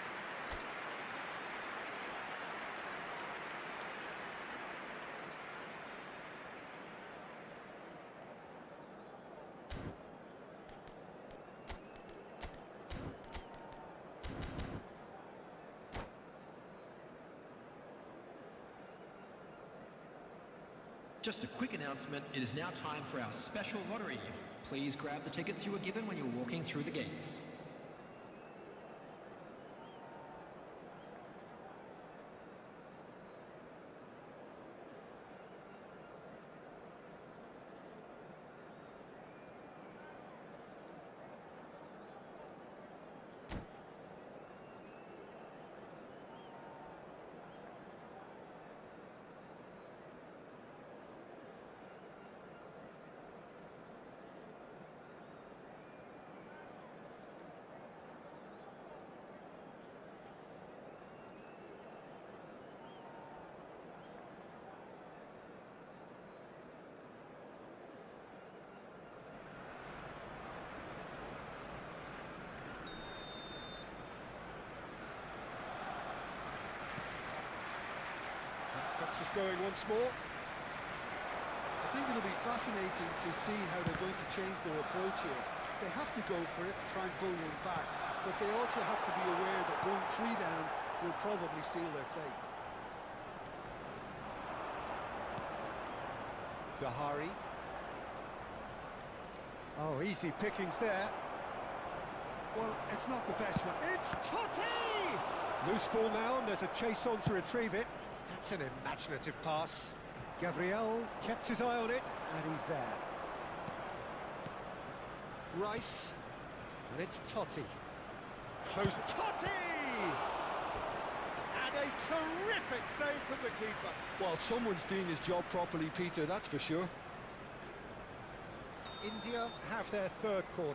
Just a quick announcement, it is now time for our special lottery. Please grab the tickets you were given when you were walking through the gates. gets us going once more. I think it'll be fascinating to see how they're going to change their approach here. They have to go for it, try and pull one back, but they also have to be aware that going 3 down will probably seal their fate. Dahari. Oh, easy pickings there. Well, it's not the best one. It's Totti! Loose ball now, and there's a chase on to retrieve it. That's an imaginative pass. Gabriel kept his eye on it, and he's there. Rice, and it's Totti. Close. Totti! And a terrific save from the keeper. Well, someone's doing his job properly, Peter, that's for sure. India have their third corner.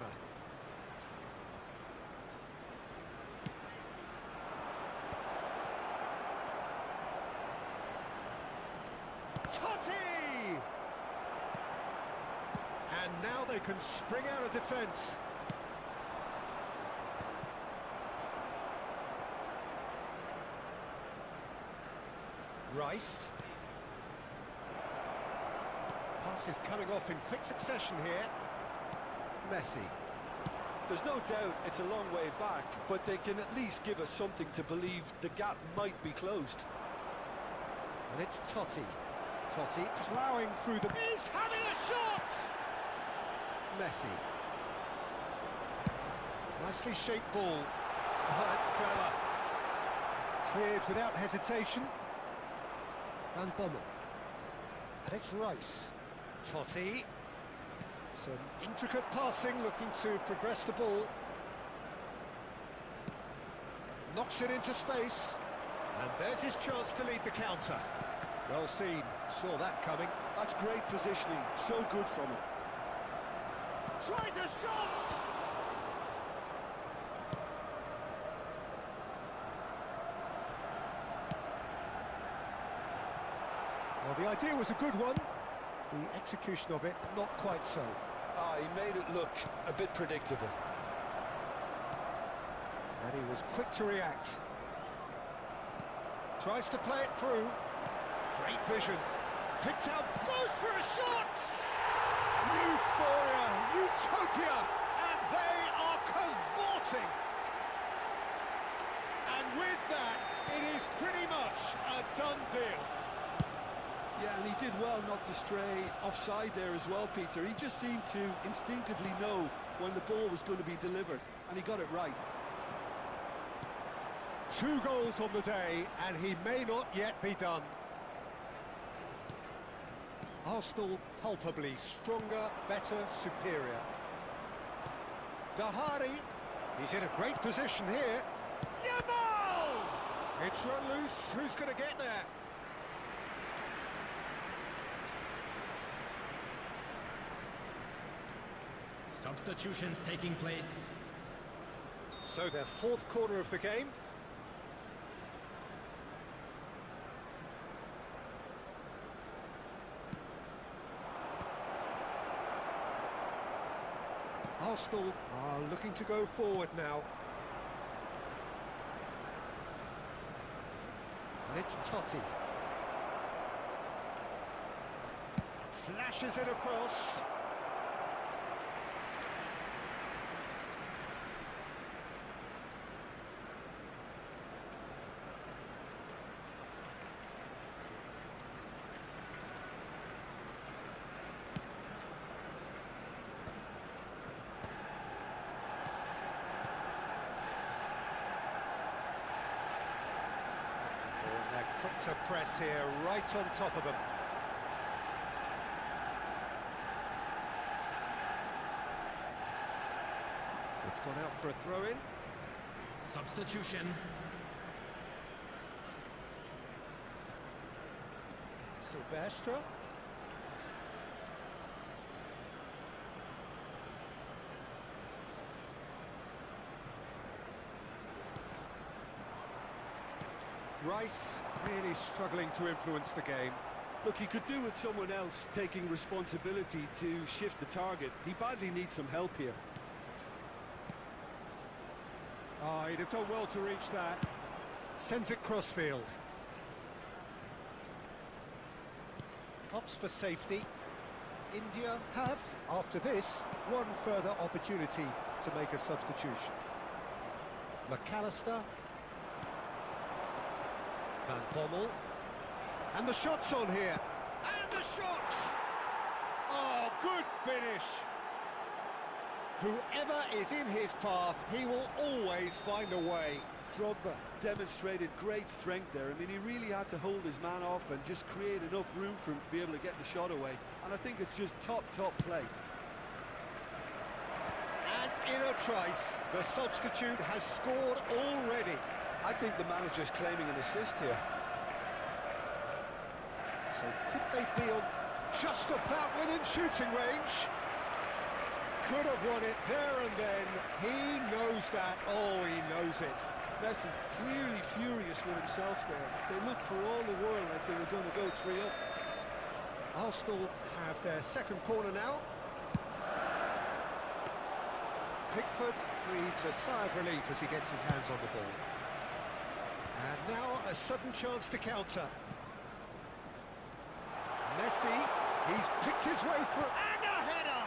Totti! And now they can spring out of defence. Rice. Pass is coming off in quick succession here. Messi. There's no doubt it's a long way back, but they can at least give us something to believe the gap might be closed. And it's Totti. Totti ploughing through the... He's having a shot! Messi. Nicely shaped ball. Oh, that's clever. Cleared without hesitation. Van Bommel. And it's Rice. Totti. Some intricate passing, looking to progress the ball. Knocks it into space. And there's his chance to lead the counter. Well seen, saw that coming. That's great positioning, so good from him. Tries a shot! Well, the idea was a good one. The execution of it, not quite so. He made it look a bit predictable. And he was quick to react. Tries to play it through. Great vision. Picks out, goes for a shot! Euphoria, utopia, and they are cavorting. And with that, it is pretty much a done deal. Yeah, and he did well not to stray offside there as well, Peter. He just seemed to instinctively know when the ball was going to be delivered, and he got it right. 2 goals on the day, and he may not yet be done. Arsenal palpably stronger, better, superior. Dahari, he's in a great position here. Yamal! It's run loose, who's going to get there? Substitutions taking place. So their 4th corner of the game. Arsenal are looking to go forward now. And it's Totti. Flashes it across. Quick to press here, right on top of them. It's gone out for a throw-in. Substitution. Silvestre. Rice really struggling to influence the game. Look, he could do with someone else taking responsibility to shift the target. He badly needs some help here. Oh, he'd have done well to reach that. Sends it crossfield. Opts for safety. India have, after this, one further opportunity to make a substitution. McAllister. Van Bommel. And the shot's on here. And the shots! Oh, good finish. Whoever is in his path, he will always find a way. Drogba demonstrated great strength there. I mean, he really had to hold his man off and just create enough room for him to be able to get the shot away. And I think it's just top play. And in a trice, the substitute has scored already. I think the manager's claiming an assist here. So could they be on just about within shooting range? Could have won it there and then. He knows that. Oh, he knows it. Messi clearly furious with himself there. They looked for all the world like they were going to go 3-up. Arsenal have their second corner now. Pickford breathes a sigh of relief as he gets his hands on the ball. And now a sudden chance to counter. Messi, he's picked his way through, and a header!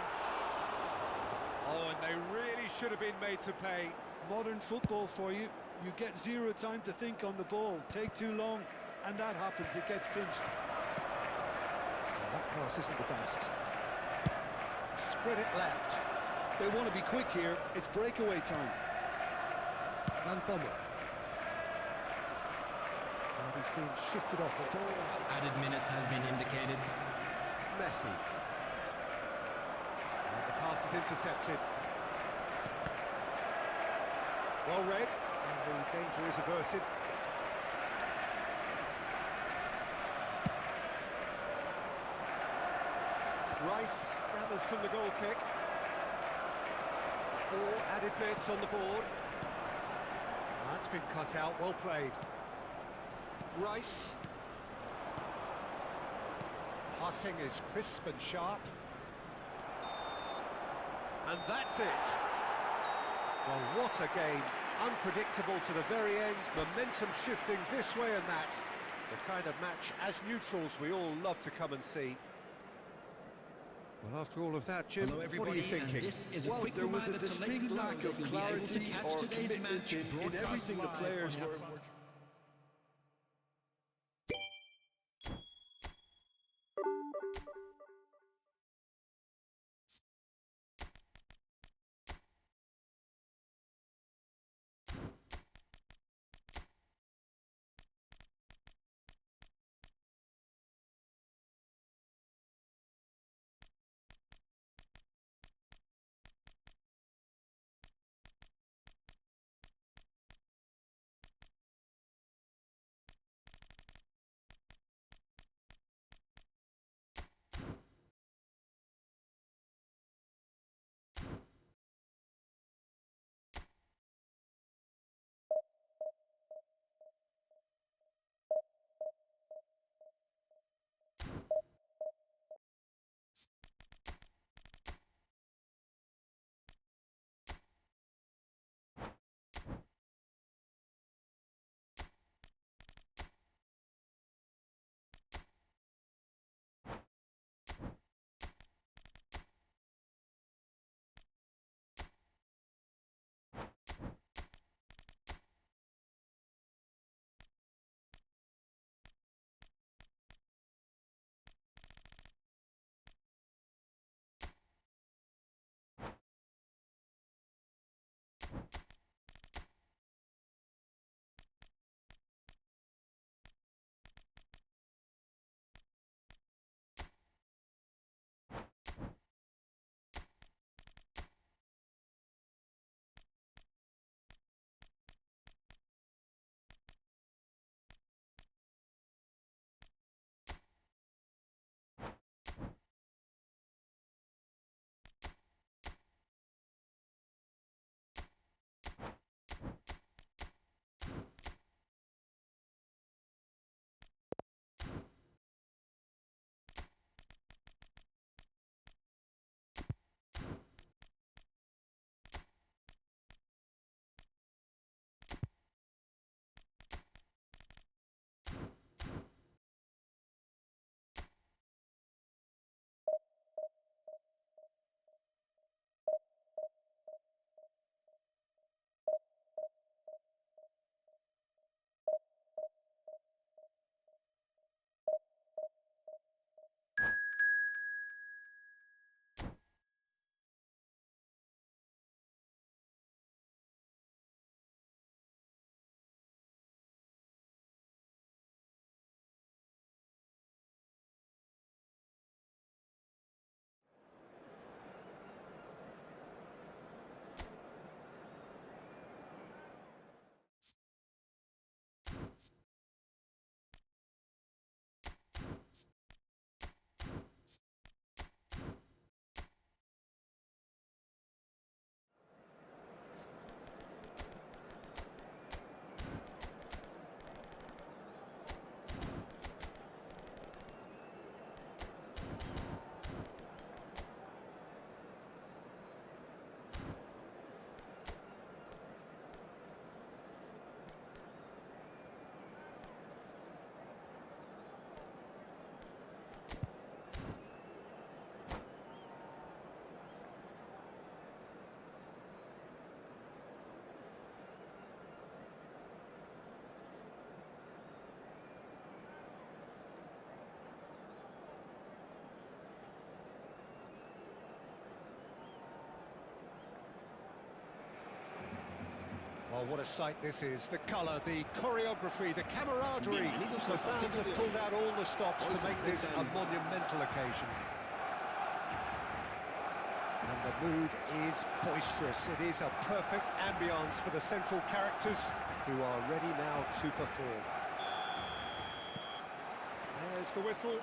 Oh, and they really should have been made to pay. Modern football for you. You get zero time to think on the ball. Take too long, and that happens. It gets pinched. Well, that pass isn't the best. Spread it left. They want to be quick here. It's breakaway time. Van Bommel. And he's been shifted off it. Added minutes has been indicated. Messi. And the pass is intercepted. Well read, and the danger is averted. Rice gathers from the goal kick. 4 added minutes on the board. That's been cut out, well played. Rice. Passing is crisp and sharp. And that's it. Well, what a game. Unpredictable to the very end. Momentum shifting this way and that. The kind of match, as neutrals, we all love to come and see. Well, after all of that, Jim, Hello, what are you everybody, and thinking? this is a Well, quick there was a reminder to let you distinct know lack that of you'll be able to clarity catch or today's commitment match in broadcast everything the live players on our were. Oh, what a sight this is. The colour, the choreography, the camaraderie. The fans have pulled out all the stops to make this a monumental occasion. And the mood is boisterous. It is a perfect ambience for the central characters who are ready now to perform. There's the whistle.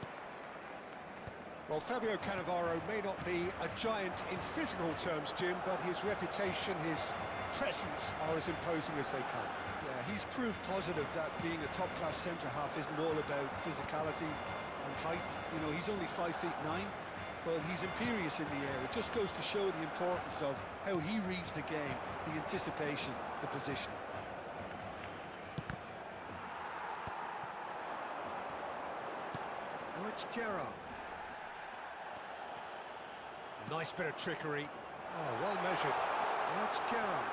Well, Fabio Cannavaro may not be a giant in physical terms, Jim, but his reputation, his presence are as imposing as they come. Yeah, he's proof positive that being a top-class centre-half isn't all about physicality and height. You know, he's only 5'9", but he's imperious in the air. It just goes to show the importance of how he reads the game, the anticipation, the positioning. Oh, it's Gerrard. Nice bit of trickery. Oh, well measured. Oh, it's Gerrard.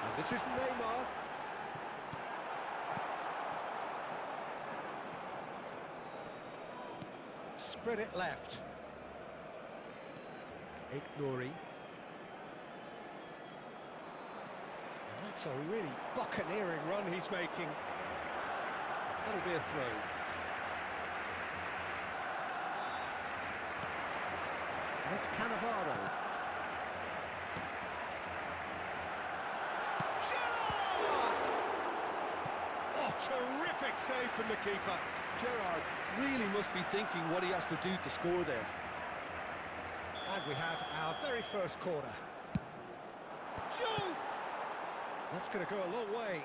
And this is Neymar. Spread it left. Nouri. And that's a really buccaneering run he's making. That'll be a throw. And it's Cannavaro. Gerrard! Oh, terrific save from the keeper. Gerrard really must be thinking what he has to do to score there. And we have our very first corner. Shoot! That's going to go a long way.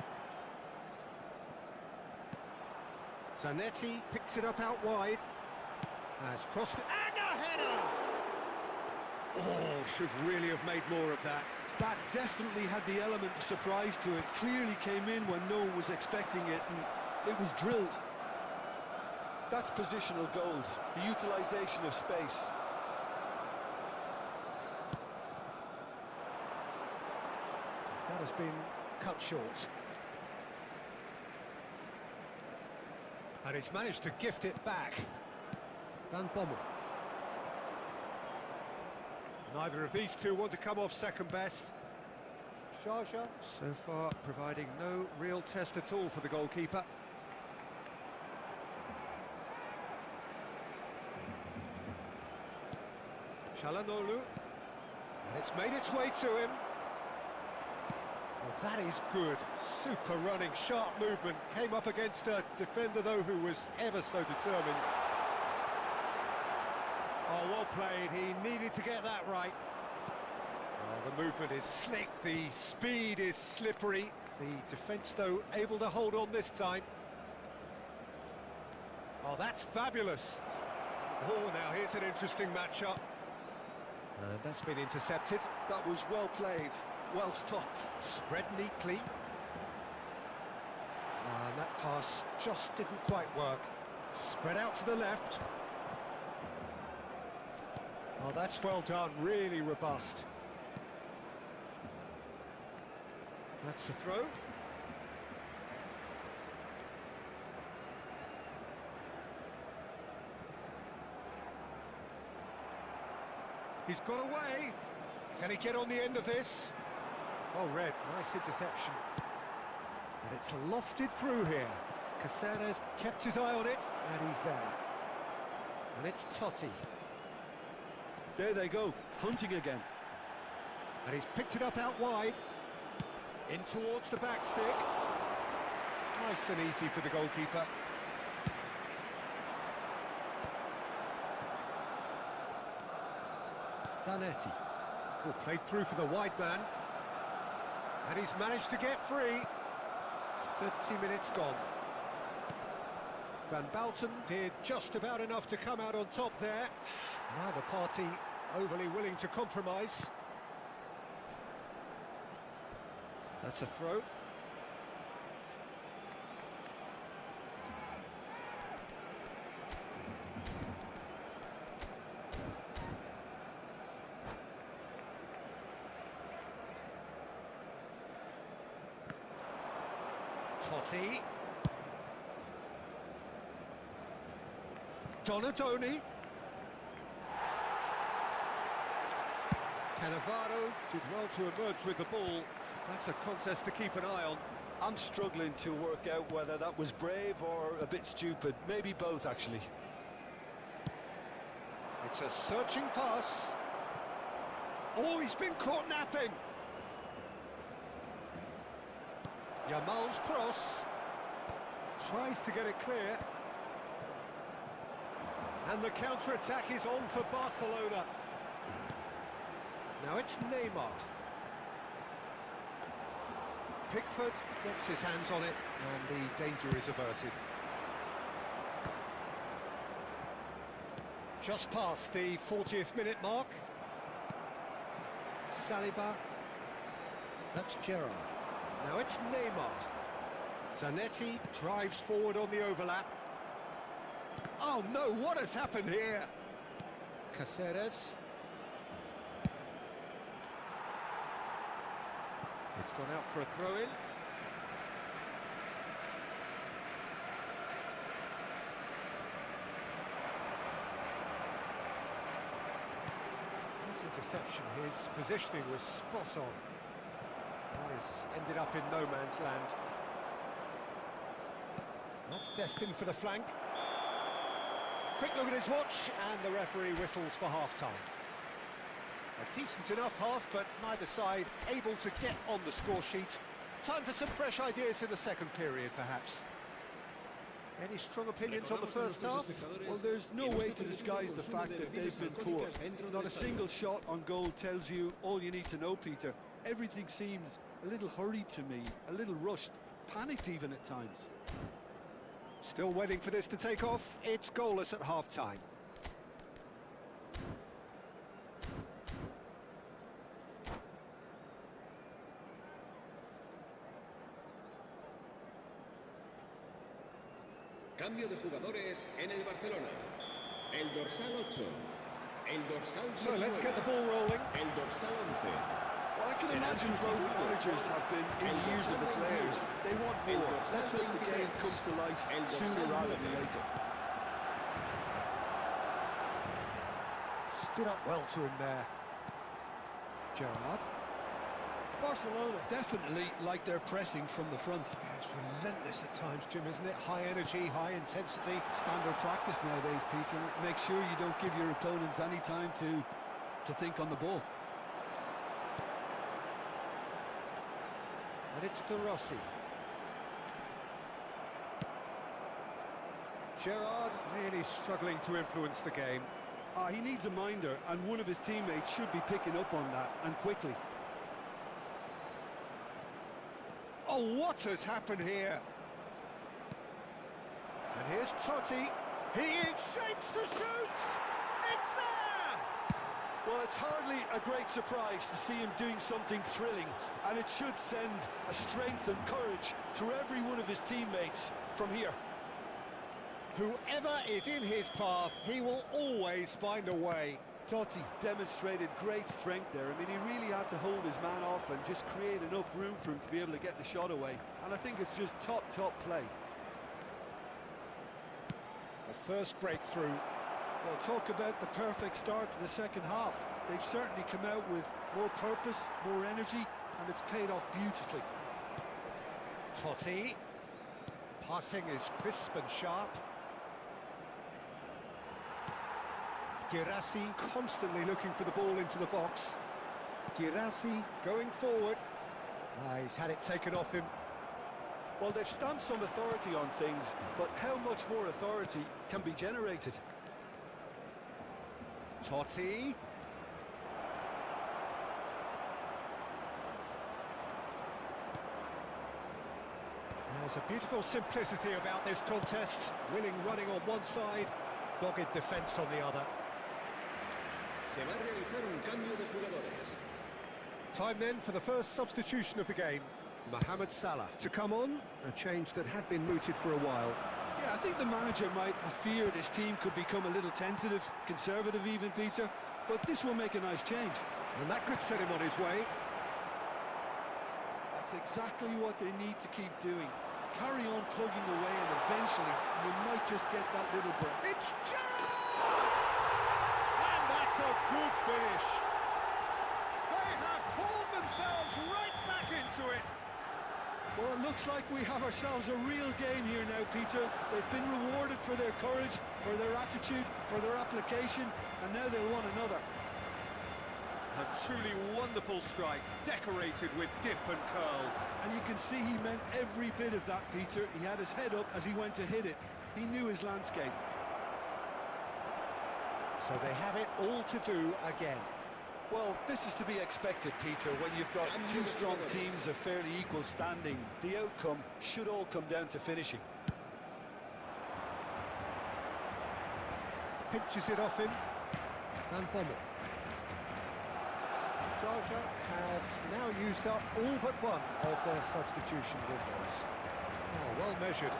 Zanetti picks it up out wide. Has crossed it. And a header! Oh, should really have made more of that. That definitely had the element of surprise to it. Clearly came in when no one was expecting it, and it was drilled. That's positional goal, the utilisation of space. That has been cut short. And he's managed to gift it back. Van Bommel. Neither of these two want to come off second best. Sharjah, so far, providing no real test at all for the goalkeeper. Çalhanoğlu. And it's made its way to him. Well, that is good. Super running, sharp movement. Came up against a defender, though, who was ever so determined. Oh, well played. He needed to get that right. Oh, the movement is slick. The speed is slippery. The defence, though, able to hold on this time. Oh, that's fabulous. Oh, now here's an interesting matchup. That's been intercepted. That was well played, well stopped. Spread neatly. And that pass just didn't quite work. Spread out to the left. Oh, that's well done, really robust. That's the throw. He's got away. Can he get on the end of this? Oh, Red, nice interception. And it's lofted through here. Caceres kept his eye on it, and he's there. And it's Totti. There they go, hunting again. And he's picked it up out wide. In towards the back stick. Nice and easy for the goalkeeper. Zanetti. Oh, played through for the wide man. And he's managed to get free. 30 minutes gone. Van Bouten did just about enough to come out on top there. Neither party overly willing to compromise. That's a throw. Totti. Donadoni. Cannavaro did well to emerge with the ball. That's a contest to keep an eye on. I'm struggling to work out whether that was brave or a bit stupid. Maybe both, actually. It's a searching pass. Oh, he's been caught napping. Yamal's cross. Tries to get it clear. And the counter-attack is on for Barcelona. Now it's Neymar. Pickford gets his hands on it, and the danger is averted. Just past the 40th minute mark. Saliba. That's Gerrard. Now it's Neymar. Zanetti drives forward on the overlap. Oh no, what has happened here? Caceres. It's gone out for a throw-in. This interception, his positioning was spot on. He's ended up in no man's land. That's destined for the flank. Quick look at his watch, and the referee whistles for half-time. A decent enough half, but neither side able to get on the score sheet. Time for some fresh ideas in the second period, perhaps. Any strong opinions on the first half? Well, there's no way to disguise the fact that they've been poor. Not a single shot on goal tells you all you need to know, Peter. Everything seems a little hurried to me, a little rushed, panicked even at times. Still waiting for this to take off. It's goalless at half-time. Cambio de jugadores en el Barcelona. El dorsal 8. El dorsal 19. So let's get the ball rolling. El dorsal 11. Well, I can imagine both managers have been in the ears of the players. They want more. Let's hope the game comes to life sooner rather than later. Stood up well to him there. Gerrard. Barcelona definitely like their pressing from the front. Yeah, it's relentless at times, Jim, isn't it? High energy, high intensity. Standard practice nowadays, Peter. Make sure you don't give your opponents any time to think on the ball. And it's De Rossi. Gerrard really struggling to influence the game. He needs a minder, and one of his teammates should be picking up on that, and quickly. Oh, what has happened here? And here's Totti. He is shapes to shoot! It's there! Well, it's hardly a great surprise to see him doing something thrilling, and it should send a strength and courage through every one of his teammates from here. Whoever is in his path, he will always find a way. Totti demonstrated great strength there. I mean, he really had to hold his man off and just create enough room for him to be able to get the shot away. And I think it's just top play. The first breakthrough. Well, talk about the perfect start to the second half. They've certainly come out with more purpose, more energy, and it's paid off beautifully. Totti. Passing is crisp and sharp. Girassi constantly looking for the ball into the box. Girassi going forward. He's had it taken off him. Well, they've stamped some authority on things, but how much more authority can be generated? Totti. There's a beautiful simplicity about this contest. Willing running on one side, dogged defence on the other. Se va a realizar un cambio de jugadores. Time then for the first substitution of the game. Mohammed Salah to come on, a change that had been mooted for a while. Yeah, I think the manager might have feared his team could become a little tentative, conservative even, Peter, but this will make a nice change. And that could set him on his way. That's exactly what they need to keep doing. Carry on plugging away, and eventually you might just get that little bit. It's Gerrard! And that's a good finish. They have hauled themselves right back into looks like we have ourselves a real game here now, Peter. They've been rewarded for their courage, for their attitude, for their application, and now they'll want another. A truly wonderful strike, decorated with dip and curl. And you can see he meant every bit of that, Peter. He had his head up as he went to hit it. He knew his landscape. So they have it all to do again. Well, this is to be expected, Peter. When you've got two strong teams of fairly equal standing, the outcome should all come down to finishing. Pinches it off him. And Bommel. Sharjah have now used up all but one of their substitution windows. Oh, well measured.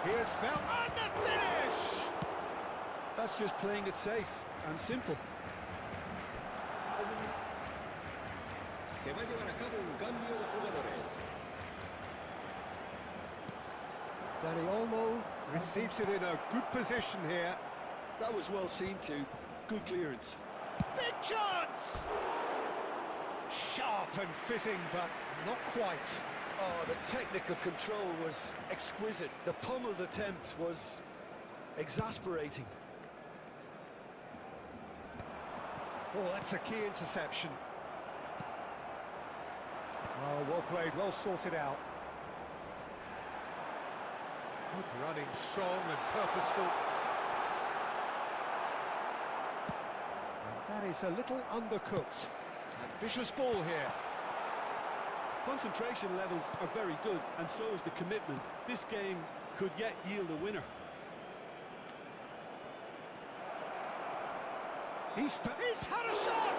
Here's found and the finish! That's just playing it safe and simple. Se va a llevar a cabo un cambio de jugadores. Danny Olmo receives it in a good position here. That was well seen too. Good clearance. Big chance! Sharp and fizzing, but not quite. Oh, the technical control was exquisite. The pummeled attempt was exasperating. Oh, that's a key interception. Oh, well played, well sorted out. Good running, strong and purposeful. And that is a little undercooked. Ambitious ball here. Concentration levels are very good, and so is the commitment. This game could yet yield a winner. He's had a shot!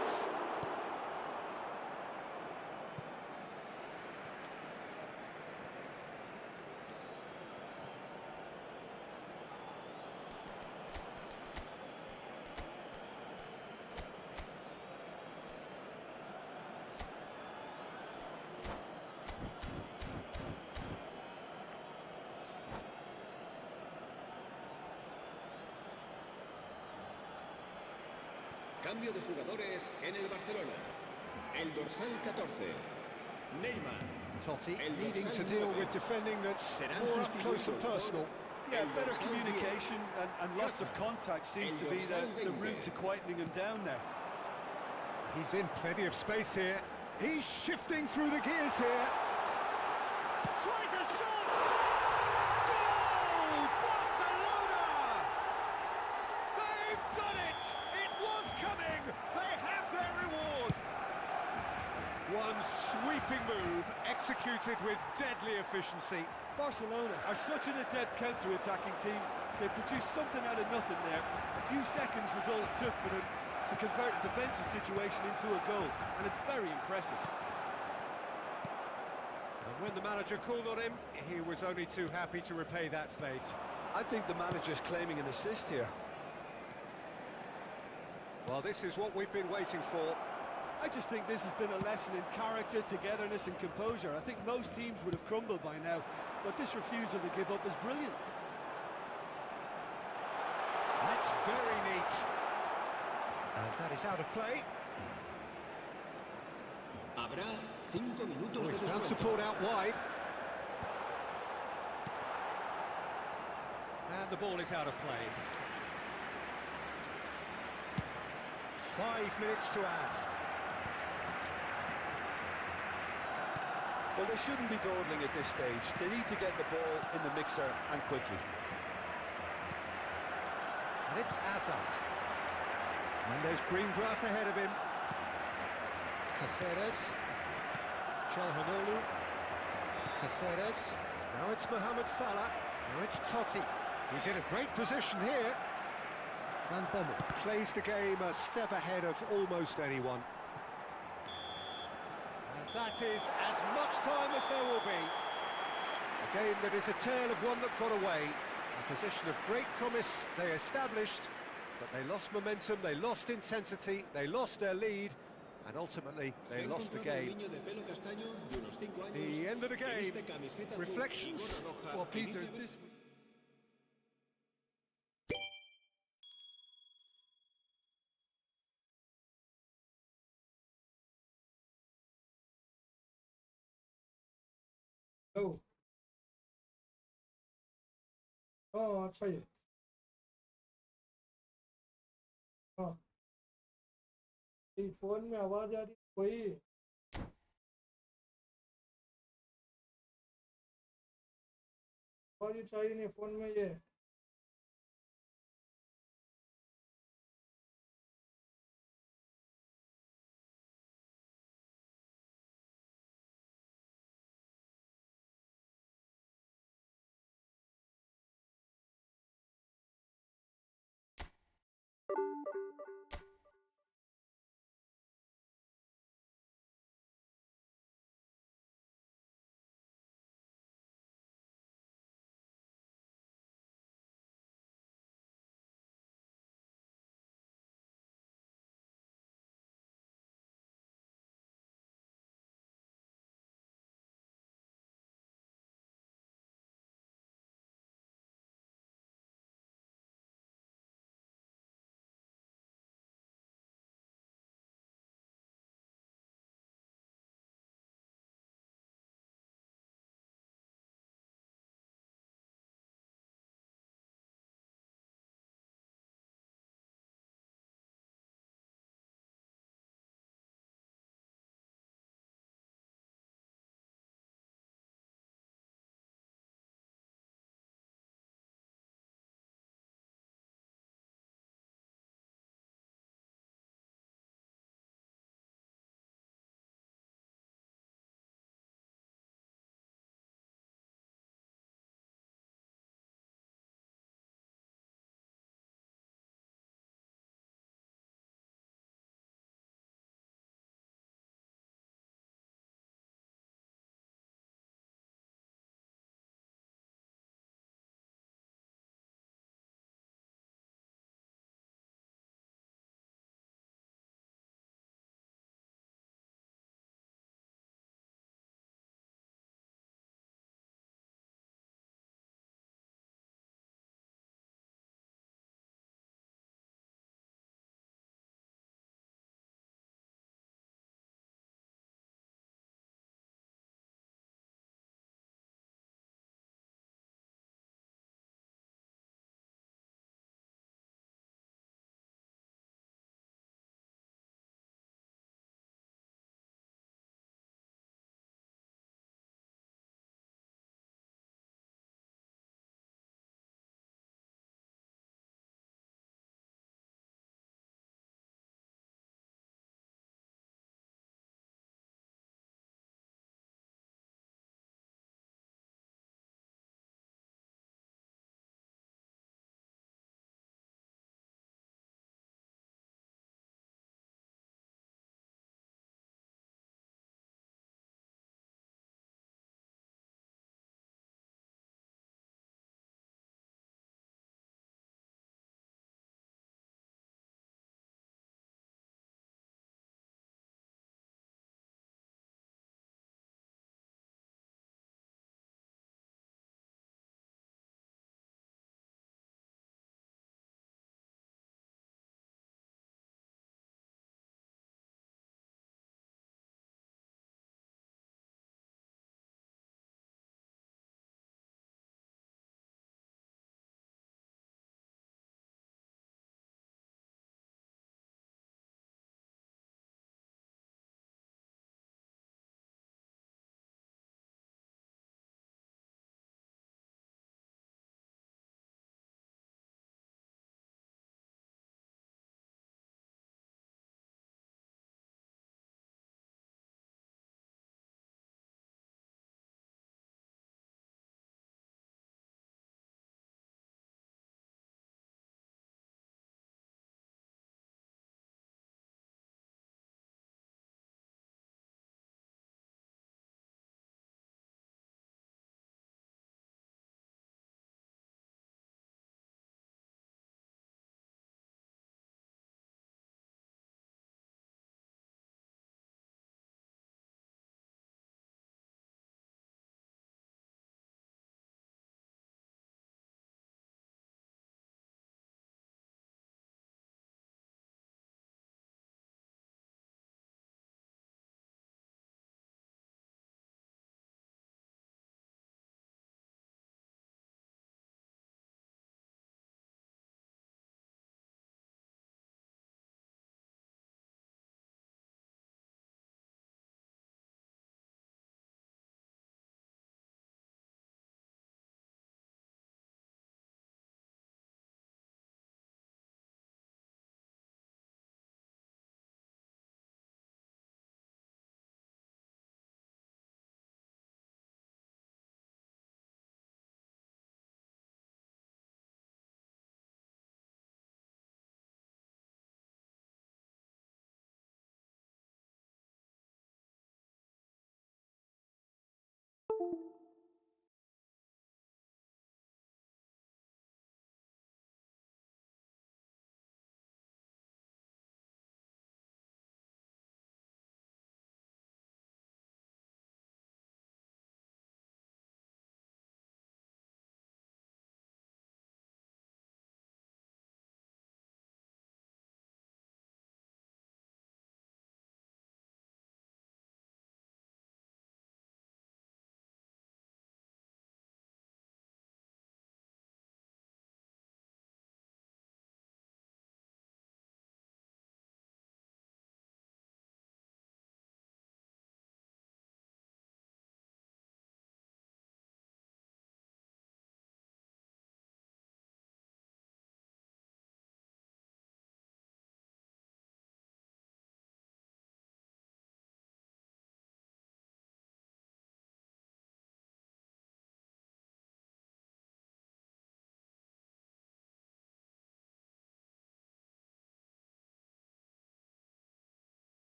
Cambio de jugadores en el Barcelona. El dorsal 14, Neymar. Totti El needing dorsal to deal 9. with defending that's Serán more up close and sustituidos por personal. Yeah, el better dorsal communication and lots of contact seems to be the route to quietening him down now. He's in plenty of space here. He's shifting through the gears here. Tries a shot! Goal! Barcelona! They've done it! It was coming! They have their reward! One sweeping move, executed with deadly efficiency. Barcelona are such an adept counter-attacking team. They produced something out of nothing there. A few seconds was all it took for them to convert a defensive situation into a goal, and it's very impressive. And when the manager called on him, he was only too happy to repay that faith. I think the manager's claiming an assist here. Well, this is what we've been waiting for. I just think this has been a lesson in character, togetherness and composure. I think most teams would have crumbled by now, but this refusal to give up is brilliant. That's very neat. And that is out of play. Habrá 5 minutos Oh, he's de found descuento. support out wide. And the ball is out of play. 5 minutes to add. Well, they shouldn't be dawdling at this stage. They need to get the ball in the mixer and quickly. And it's Hazard. And there's green grass ahead of him. Caceres. Çalhanoğlu. Caceres. Now it's Mohammed Salah. Now it's Totti. He's in a great position here. And Bommel plays the game a step ahead of almost anyone. And that is as much time as there will be. A game that is a tale of one that got away. A position of great promise they established, but they lost momentum, they lost intensity, they lost their lead, and ultimately they lost the game. The end of the game. Reflections? Well, Peter, this was... Oh. हाँ अच्छा ये हाँ ये phone में आवाज आ रही कोई आवाज ही चाहिए नहीं फोन में ये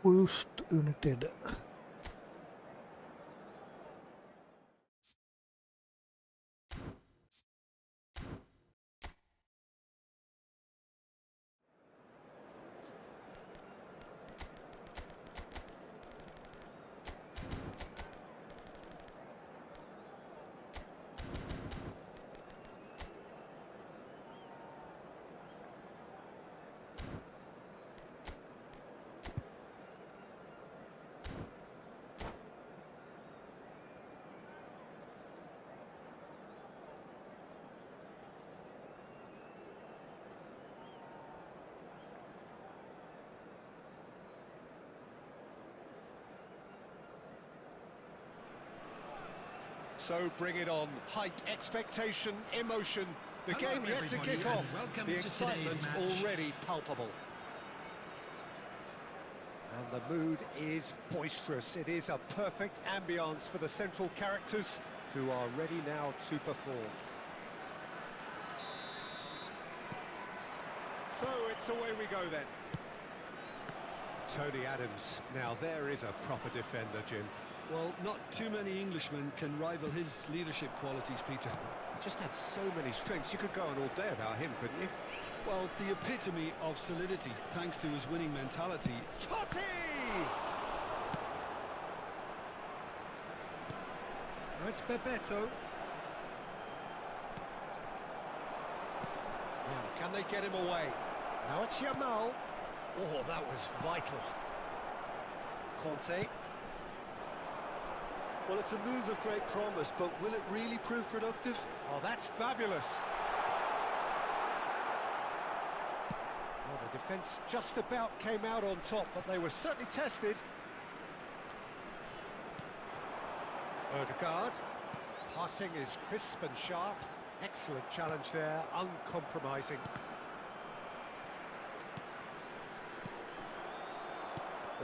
Boost United. So bring it on. Hype, expectation, emotion. The Hello, game yet to everybody, kick and off. welcome The to today's excitement match. already palpable. And the mood is boisterous. It is a perfect ambience for the central characters who are ready now to perform. So it's away we go then. Tony Adams. Now there is a proper defender, Jim. Well, not too many Englishmen can rival his leadership qualities, Peter. He just had so many strengths. You could go on all day about him, couldn't you? Well, the epitome of solidity, thanks to his winning mentality. Totti! Now it's Bebeto. Now, can they get him away? Now it's Yamal. Oh, that was vital. Conte. Well, it's a move of great promise, but will it really prove productive? Oh, that's fabulous. Well, the defence just about came out on top, but they were certainly tested. Odegaard. Passing is crisp and sharp. Excellent challenge there, uncompromising.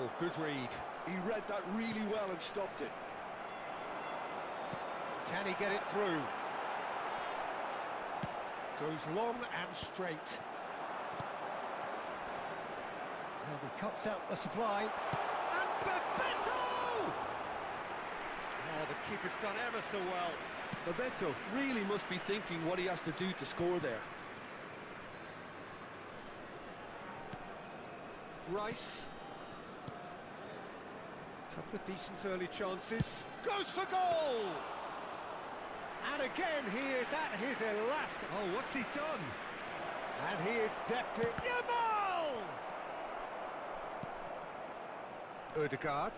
Oh, good read. He read that really well and stopped it. Can he get it through? Goes long and straight. And he cuts out the supply. And Bebeto! Oh, the keeper's done ever so well. Bebeto really must be thinking what he has to do to score there. Rice. Couple of decent early chances. Goes for goal! And again, he is at his elastic. Oh, what's he done? And he is deftly... Yamal! Odegaard.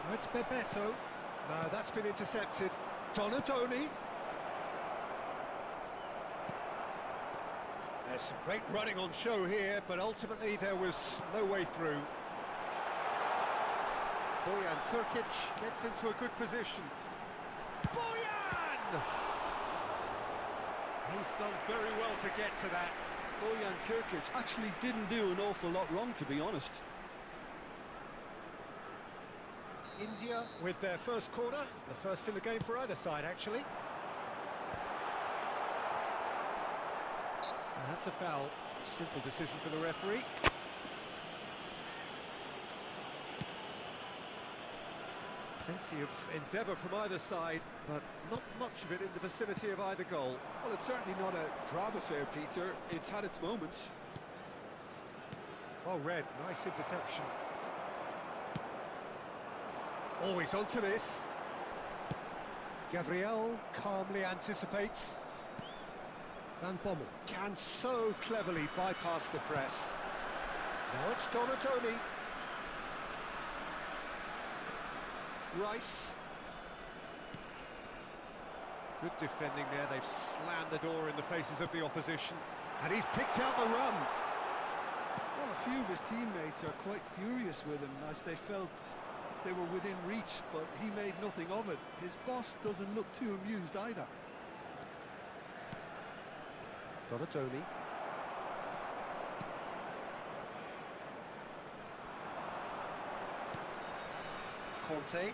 Oh, it's Bebeto. No, that's been intercepted. Donatoni. There's some great running on show here, but ultimately there was no way through. Bojan Turkic gets into a good position. Bojan! He's done very well to get to that. Bojan Turkic actually didn't do an awful lot wrong, to be honest. India with their first corner, the first in the game for either side, actually. And that's a foul. Simple decision for the referee. Plenty of endeavour from either side, but not much of it in the vicinity of either goal. Well, it's certainly not a drab affair, Peter. It's had its moments. Well read, nice interception. Oh, he's onto this. Gabriel calmly anticipates. Van Bommel can so cleverly bypass the press. Now it's Donatoni. Rice. Good defending there, they've slammed the door in the faces of the opposition. And he's picked out the run. Well, a few of his teammates are quite furious with him as they felt they were within reach, but he made nothing of it. His boss doesn't look too amused either. Donatoni. Conte.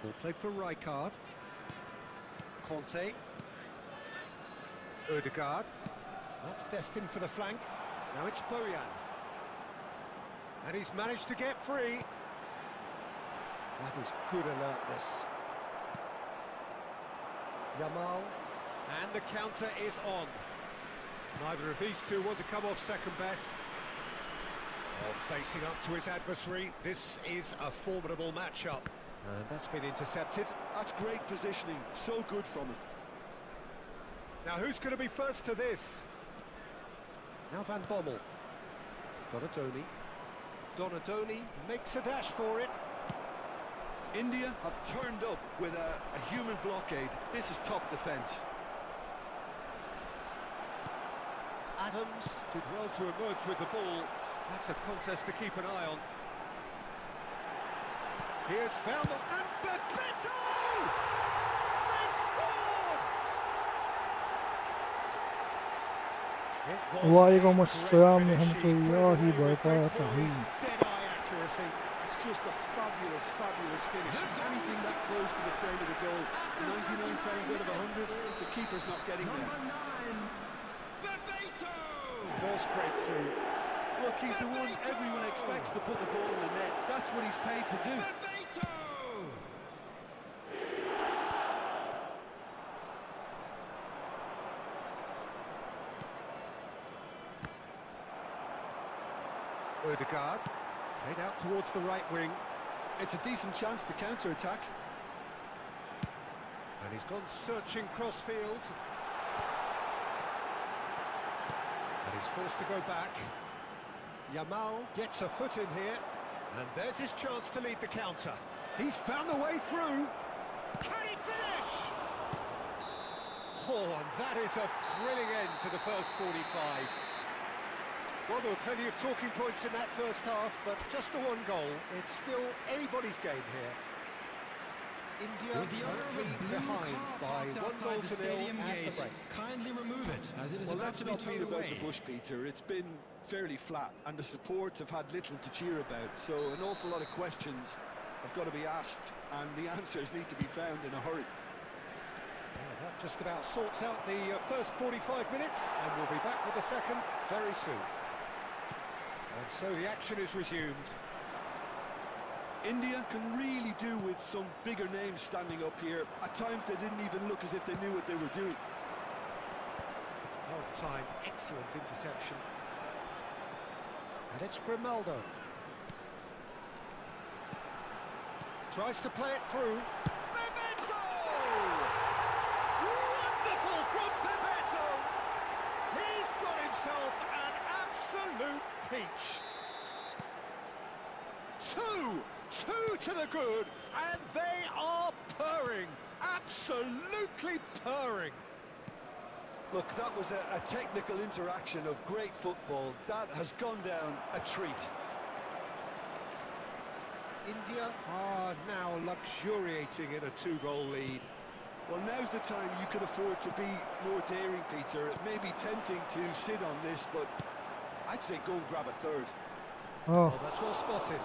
Ball played for Rijkaard. Conte. Odegaard. That's destined for the flank. Now it's Bojan. And he's managed to get free. That is good alertness. Yamal. And the counter is on. Neither of these two want to come off second best. Oh, facing up to his adversary. This is a formidable matchup. And that's been intercepted. That's great positioning, so good from him. Now who's going to be first to this? Now Van Bommel. Donadoni makes a dash for it. India have turned up with a human blockade. This is top defence. Adams did well to emerge with the ball. That's a contest to keep an eye on. Here's found and Bebeto! They've scored! वालेकुम अस्सलाम रहमतुल्लाहि व बरकातहू. Dead-eye accuracy. It's just a fabulous, fabulous finish. Anything that close to the frame of the goal, 99 times out of 100, the keeper's not getting there. Number 9, Mbappé! First breakthrough. Look, he's the one everyone expects to put the ball in the net. That's what he's paid to do. Ødegaard, played out towards the right wing. It's a decent chance to counter-attack. And he's gone searching cross-field. And he's forced to go back. Yamal gets a foot in here. And there's his chance to lead the counter. He's found the way through. Can he finish? Oh, and that is a thrilling end to the first 45. Well, there were plenty of talking points in that first half, but just the one goal. It's still anybody's game here. India currently behind by 1-0 to 0 at the break. Kindly remove it, as it is Well, about let's to be not towed beat about away. the bush, Peter. It's been fairly flat, and the support have had little to cheer about. So an awful lot of questions have got to be asked, and the answers need to be found in a hurry. Well, that just about sorts out the first 45 minutes, and we'll be back with the second very soon. And so the action is resumed. India can really do with some bigger names standing up here. At times they didn't even look as if they knew what they were doing. Well timed, excellent interception. And it's Grimaldo. Tries to play it through. Bebeto! Wonderful from Bebeto! He's got himself an absolute peach. Two to the good, and they are purring, absolutely purring. Look, that was a technical interaction of great football. That has gone down a treat. India are now luxuriating in a 2-goal lead. Well, now's the time you can afford to be more daring, Peter. It may be tempting to sit on this, but I'd say go and grab a third. Oh, Well, that's well spotted.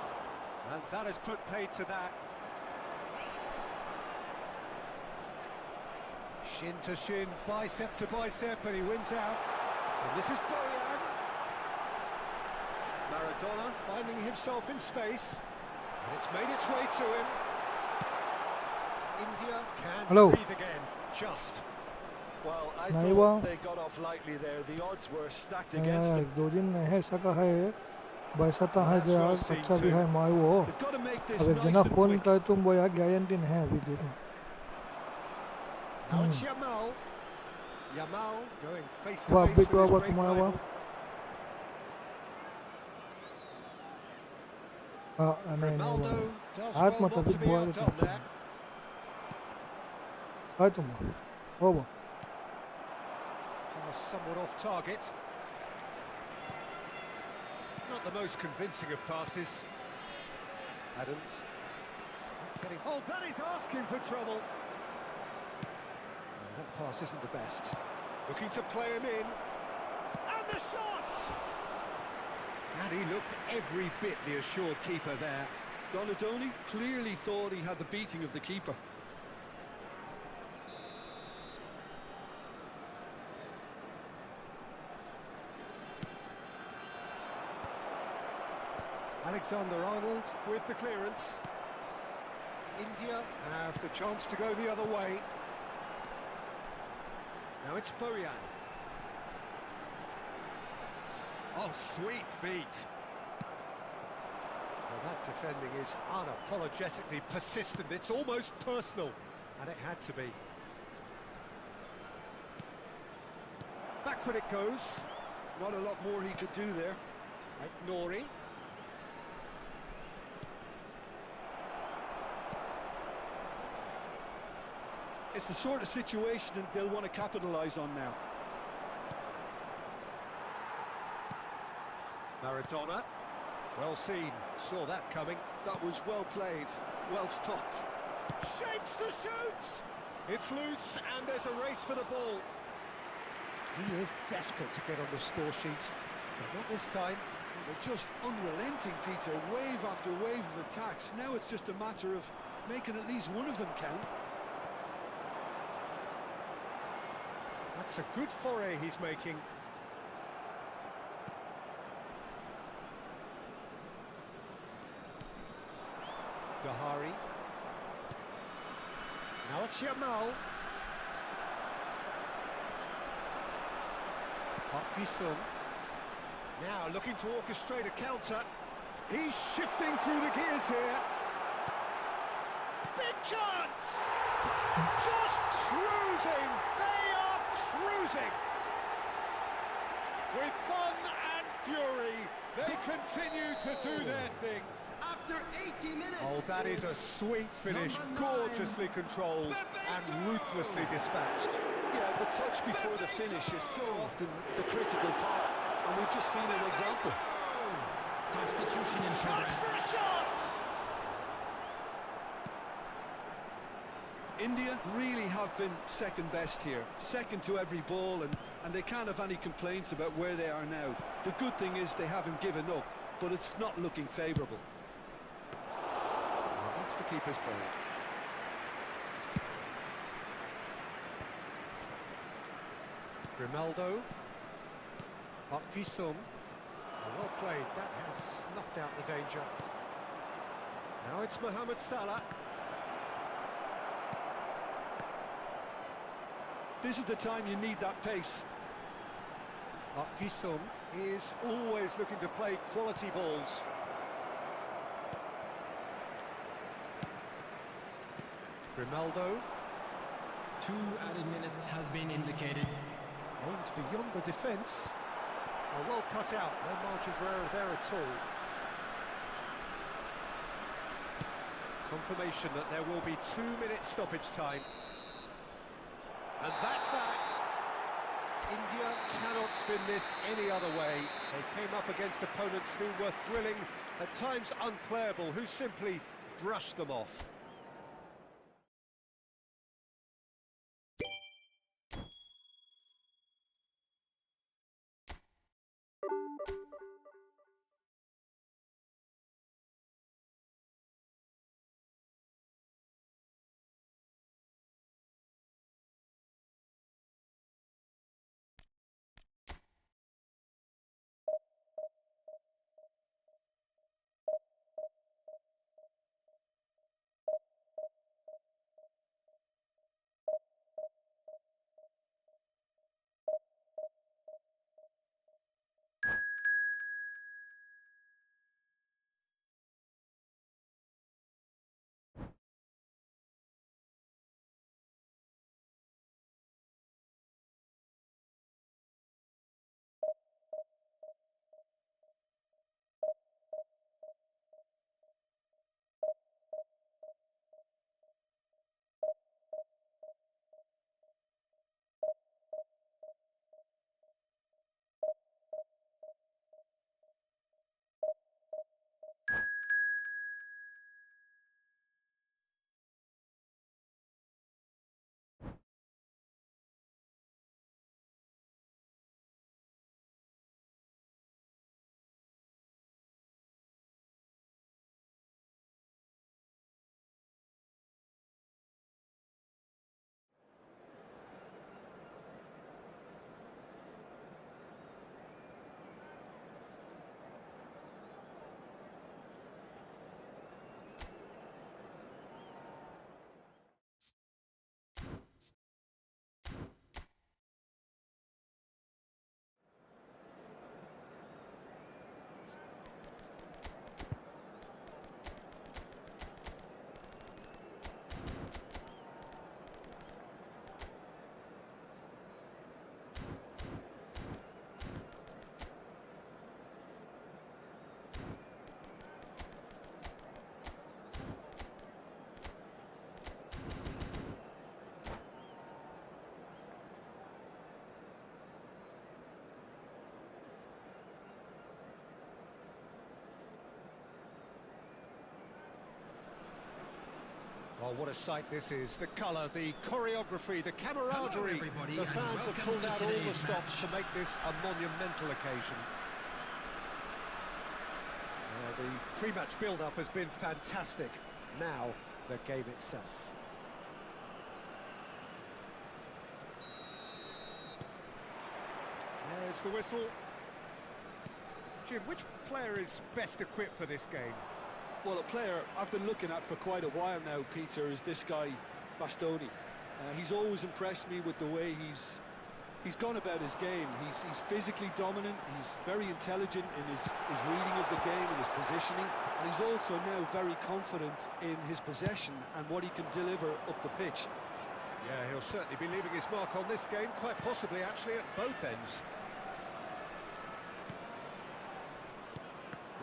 And that has put paid to that. Shin to shin, bicep to bicep, and he wins out. And this is Bojan. Maradona finding himself in space. And it's made its way to him. India can Hello. breathe again. Just. Well, I नहीं thought हुआ। they got off lightly there. The odds were stacked हाँ, against them. 2 दिन नहीं है सका है बैसाता है जो अच्छा भी है माय वो They've got to make this अब एक nice जना and फोन quick. का तुम वो यार गारंटी नहीं है अभी देखना. Now it's Yamal. Yamal going face to वाह face बिट with his वाह great तुम्हारा वाह. rival. हाँ नहीं नहीं Ronaldo वाह. does हाथ well मत not अभी to be बुआ outdone there. हाय तुम वो वो Somewhat off target. Not the most convincing of passes. Adams. Oh, that is asking for trouble. Oh, that pass isn't the best. Looking to play him in. And the shot! And he looked every bit the assured keeper there. Donadoni clearly thought he had the beating of the keeper. Alexander-Arnold with the clearance. India have the chance to go the other way. Now it's Boyan. Oh, sweet feet. Well, that defending is unapologetically persistent. It's almost personal, and it had to be. Backward it goes. Not a lot more he could do there. Nori. It's the sort of situation that they'll want to capitalise on now. Maradona. Well seen. Saw that coming. That was well played, well stopped. Shapes to shoot! It's loose, and there's a race for the ball. He is desperate to get on the score sheet, but not this time. They're just unrelenting, Peter. Wave after wave of attacks. Now it's just a matter of making at least one of them count. That's a good foray he's making. Dahari. Now it's Yamal. Sung. Now looking to orchestrate a counter. He's shifting through the gears here. Big chance! Just cruising! They are cruising! With fun and fury, they continue to do their thing. After 80 minutes. Oh, that is a sweet finish, gorgeously controlled and ruthlessly dispatched. Yeah, the touch before the finish is so often the critical part, and we've just seen an example. Substitution in Shot progress. for a shot! India really have been second best here, second to every ball, and they can't have any complaints about where they are now. The good thing is they haven't given up, but it's not looking favourable. Well, that's the keeper's ball. Grimaldo. Sung. Well played, that has snuffed out the danger. Now it's Mohammed Salah. This is the time you need that pace. Sung is always looking to play quality balls. Grimaldo. 2 added minutes has been indicated. Aimed beyond the defence. Oh, well cut out, no margin for error there at all. Confirmation that there will be 2 minutes stoppage time. And that's that. India cannot spin this any other way. They came up against opponents who were thrilling, at times unplayable, who simply brushed them off. Oh, what a sight this is. The colour, the choreography, the camaraderie. everybody, The and fans have welcome pulled to out all the today's stops match. to make this a monumental occasion. The pre-match build-up has been fantastic. Now, the game itself. There's the whistle. Jim, which player is best equipped for this game? Well, a player I've been looking at for quite a while now, Peter, is this guy, Bastoni. He's always impressed me with the way he's gone about his game. He's physically dominant, he's very intelligent in his reading of the game and his positioning, and he's also now very confident in his possession and what he can deliver up the pitch. Yeah, he'll certainly be leaving his mark on this game, quite possibly actually at both ends.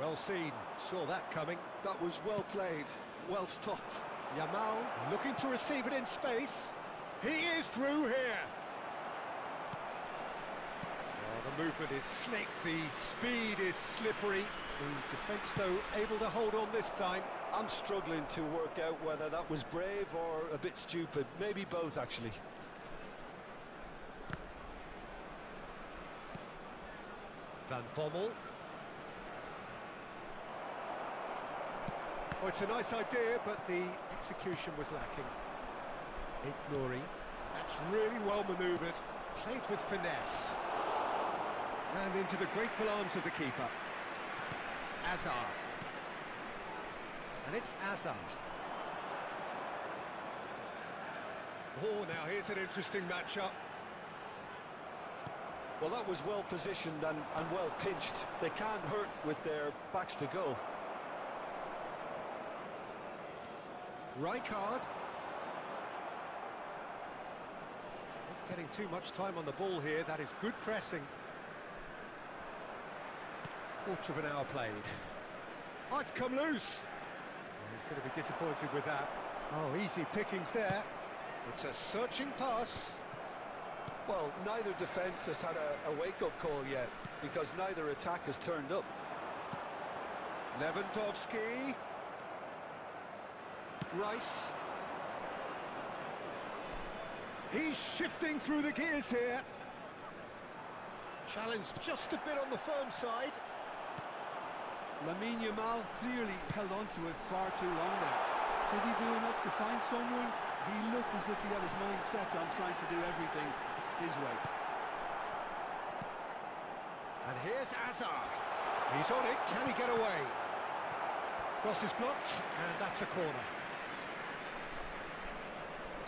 Well seen, saw that coming. That was well played, well stopped. Yamal looking to receive it in space. He is through here. Oh, the movement is slick, the speed is slippery. The defence, though, able to hold on this time. I'm struggling to work out whether that was brave or a bit stupid. Maybe both, actually. Van Bommel. Oh, it's a nice idea, but the execution was lacking. Ignori. That's really well manoeuvred. Played with finesse. And into the grateful arms of the keeper. Azar. And it's Azar. Oh, now here's an interesting matchup. Well, that was well positioned and well pinched. They can't hurt with their backs to goal. Rijkaard. Not getting too much time on the ball here. That is good pressing. Quarter of an hour played. Oh, it's come loose. Oh, he's going to be disappointed with that. Oh, easy pickings there. It's a searching pass. Well, neither defence has had a wake-up call yet, because neither attack has turned up. Lewandowski. Rice. He's shifting through the gears here. Challenge just a bit on the firm side. Lamine Yamal clearly held on to it far too long there. Did he do enough to find someone? He looked as if he had his mind set on trying to do everything his way. And here's Azar. He's on it. Can he get away? Cross is blocked, and that's a corner.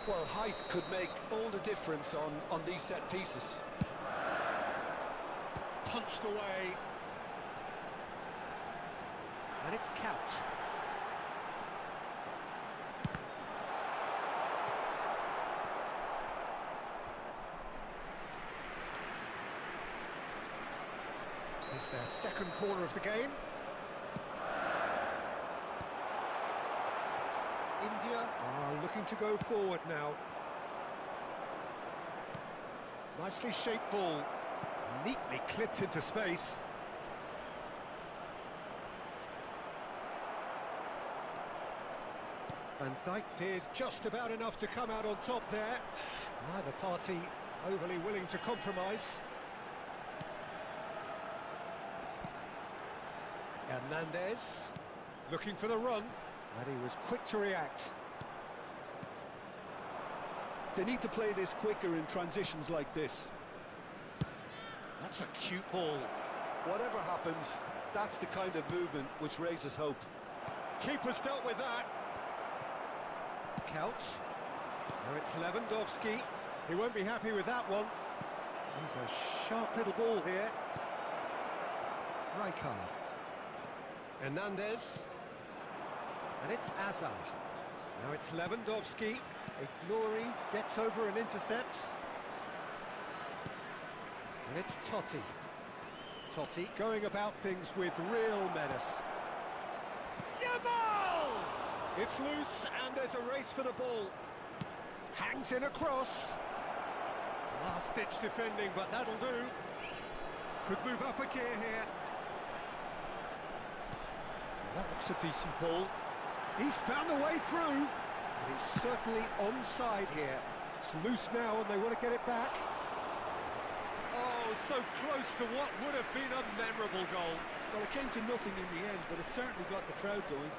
Well, height could make all the difference on these set pieces. Punched away. And it's Count. It's their second corner of the game. India are looking to go forward now. Nicely shaped ball. Neatly clipped into space. Van Dijk did just about enough to come out on top there. Neither party overly willing to compromise. Hernandez looking for the run, and he was quick to react. They need to play this quicker in transitions like this. That's a cute ball. Whatever happens, that's the kind of movement which raises hope. Keeper's dealt with that. Count. Now it's Lewandowski. He won't be happy with that one. He's a sharp little ball here. Rijkaard. Hernandez. And it's Azar. Now it's Lewandowski. Ignori gets over and intercepts. And it's Totti. Totti going about things with real menace. Yamal! It's loose and there's a race for the ball. Hangs in a cross. Last-ditch defending, but that'll do. Could move up a gear here. That looks a decent ball. He's found a way through. And he's certainly onside here. It's loose now and they want to get it back. Oh, so close to what would have been a memorable goal. Well, it came to nothing in the end, but it certainly got the crowd going.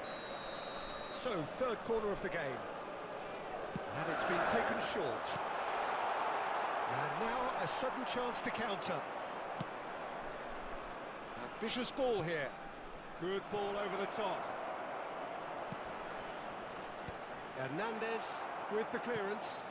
So, third corner of the game. And it's been taken short. And now a sudden chance to counter. Ambitious ball here. Good ball over the top. Hernandez with the clearance.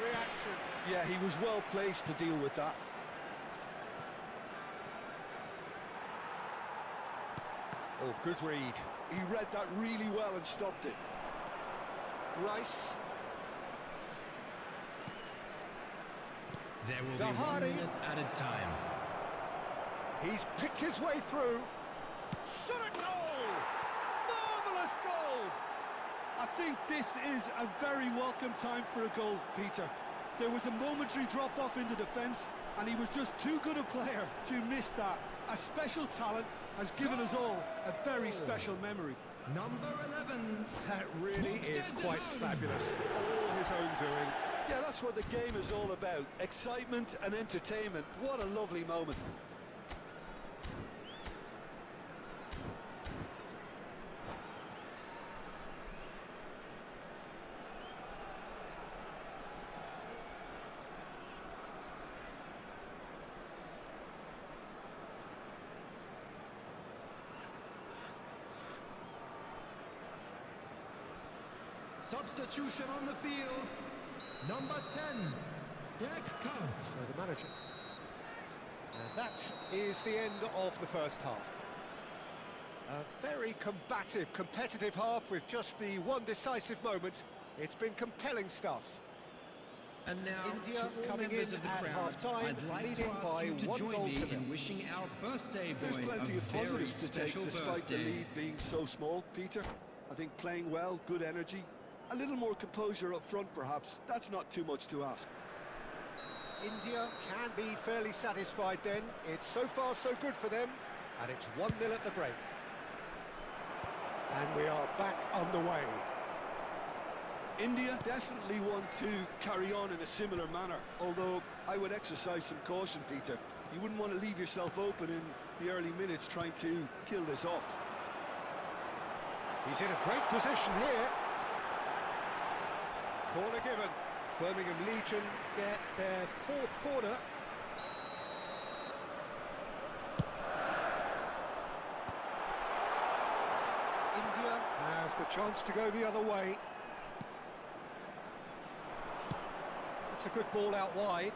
Reaction. Yeah, he was well placed to deal with that. Oh, good read. He read that really well and stopped it. Rice. There will be 1 minute added time. He's picked his way through. Shot a goal! Marvellous goal! I think this is a very welcome time for a goal, Peter. There was a momentary drop-off into defence, and he was just too good a player to miss that. A special talent has given us all a very special memory. Number 11. That really is quite fabulous. All his own doing. Yeah, that's what the game is all about. Excitement and entertainment. What a lovely moment. Substitution on the field. Number 10, Deck Count. So the manager. And that is the end of the first half. A very combative, competitive half with just the one decisive moment. It's been compelling stuff. And now, India to all coming members in of the at crowd, half-time, I'd like leading to ask by you to 1 join goal me to nil. in wishing our birthday boy There's plenty a of very positives to take special despite the birthday. lead being so small, Peter. I think playing well, good energy, a little more composure up front perhaps. That's not too much to ask. India can be fairly satisfied then. It's so far so good for them, and it's 1-0 at the break. And we are back underway. India definitely want to carry on in a similar manner, although I would exercise some caution, Peter. You wouldn't want to leave yourself open in the early minutes trying to kill this off. He's in a great position here. Corner given. Birmingham Legion get their 4th corner. India have the chance to go the other way. It's a good ball out wide.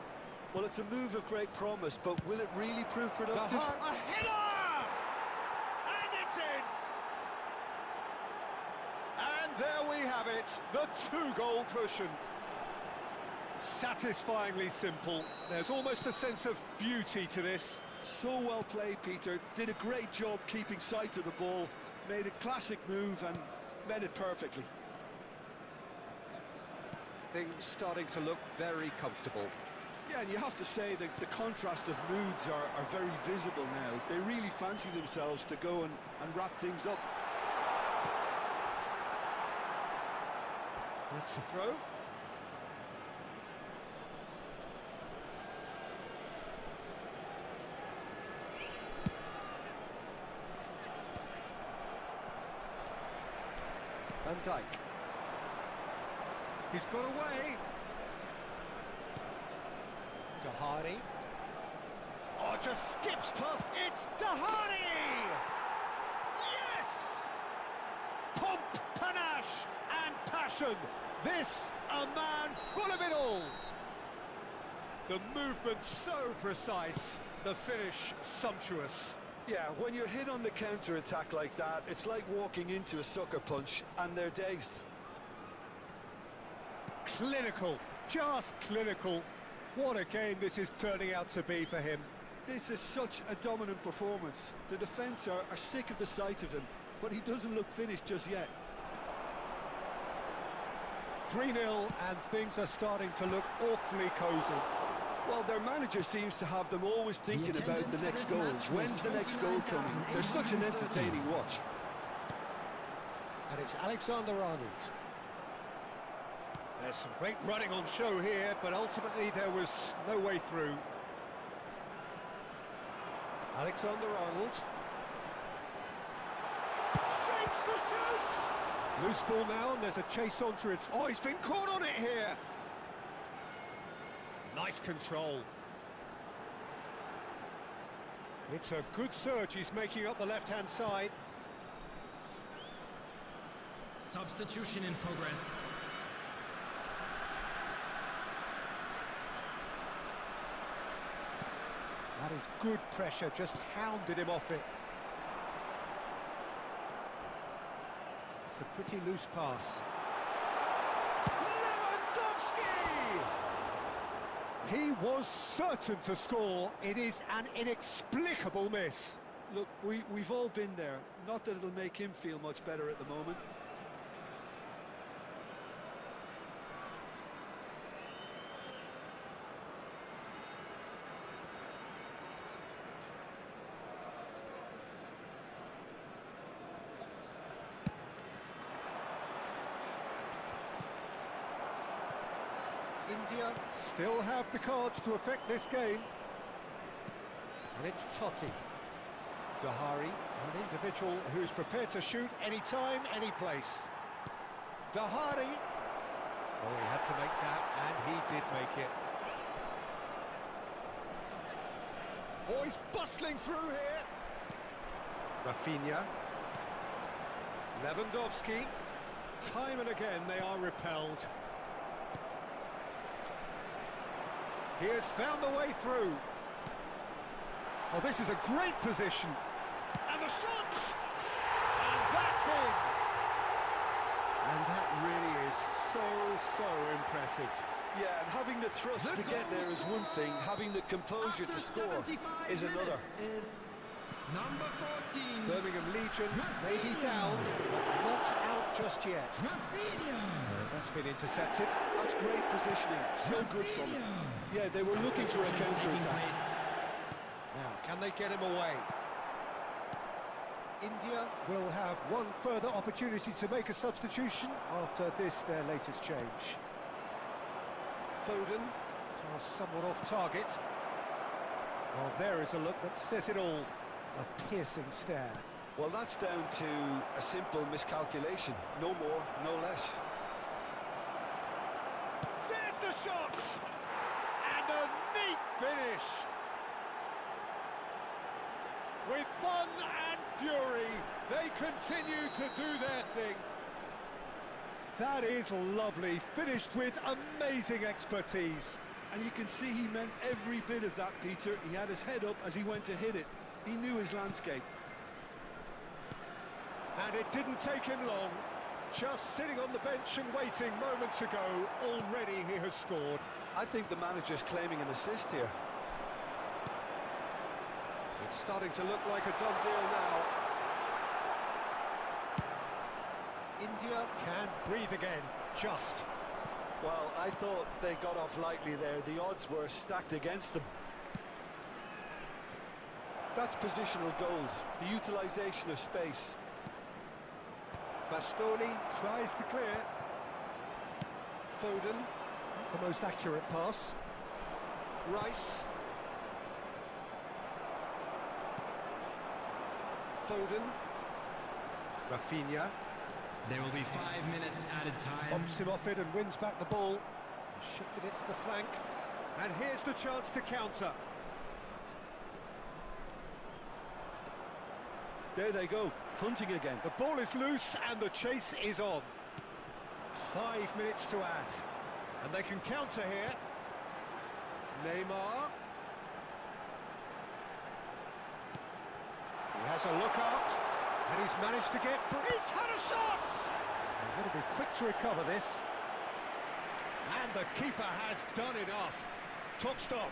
Well, it's a move of great promise, but will it really prove productive? A header! And it's in! And there we have it, the 2-goal cushion. Satisfyingly simple. There's almost a sense of beauty to this. So well played, Peter. Did a great job keeping sight of the ball. Made a classic move and met it perfectly. Things starting to look very comfortable. Yeah, and you have to say that the contrast of moods are very visible now. They really fancy themselves to go and wrap things up. That's the throw. Van Dijk. He's got away. Dahari. Oh, just skips past. It's Dahari! Yes! Pomp, panache, and passion. This, a man full of it all. The movement so precise, the finish sumptuous. Yeah, when you're hit on the counter-attack like that, it's like walking into a sucker punch, and they're dazed. Clinical, just clinical. What a game this is turning out to be for him. This is such a dominant performance. The defence are sick of the sight of him, but he doesn't look finished just yet. 3-0 and things are starting to look awfully cosy. Well, their manager seems to have them always thinking about the next goal. When's the next goal coming? They're such an entertaining watch. And it's Alexander-Arnold. There's some great running on show here, but ultimately there was no way through. Alexander-Arnold. Shapes to shoot! Loose ball now, and there's a chase onto it. Oh, he's been caught on it here! Nice control. It's a good surge he's making up the left-hand side. Substitution in progress. That is good pressure, just hounded him off it. It's a pretty loose pass. Lewandowski! He was certain to score. It is an inexplicable miss. Look, we've all been there. Not that it'll make him feel much better at the moment. India still have the cards to affect this game. And it's Totti. Dahari, an individual who's prepared to shoot anytime, any place. Dahari. Oh, he had to make that, and he did make it. Oh, he's bustling through here. Rafinha. Lewandowski. Time and again they are repelled. He has found the way through. Oh, this is a great position. And the shot! And that's in! And that really is so impressive. Yeah, and having the thrust to get there is one thing, having the composure to score is another. Is number 14. Birmingham Legion may be down, but not out just yet. That's been intercepted. That's great positioning, so good from him. Yeah, they were looking for a counter-attack. Now, can they get him away? India will have one further opportunity to make a substitution after this, their latest change. Foden, somewhat off target. Well, there is a look that says it all. A piercing stare. Well, that's down to a simple miscalculation. No more, no less. There's the shot! And a neat finish! With fun and fury, they continue to do their thing. That is lovely, finished with amazing expertise. And you can see he meant every bit of that, Peter. He had his head up as he went to hit it. He knew his landscape. And it didn't take him long. Just sitting on the bench and waiting moments ago, already he has scored. I think the manager's claiming an assist here. It's starting to look like a done deal now. India can breathe again, just. Well, I thought they got off lightly there. The odds were stacked against them. That's positional gold, the utilisation of space. Bastoni tries to clear. Foden, the most accurate pass. Rice. Foden. Rafinha. There will be 5 minutes added time. Bumps him off it and wins back the ball. Shifted it to the flank. And here's the chance to counter. There they go, hunting again. The ball is loose and the chase is on. 5 minutes to add. And they can counter here. Neymar. He has a look up. And he's managed to get through. He's had a shot! They've got to be quick to recover this. And the keeper has done enough. Top stop.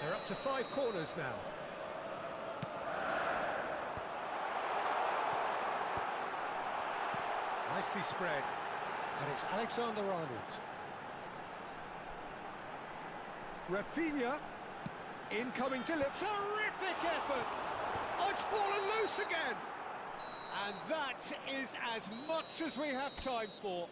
They're up to 5 corners now. Nicely spread. And it's Alexander-Arnold. Rafinha. Incoming delivery. Terrific effort! Oh, it's fallen loose again! And that is as much as we have time for.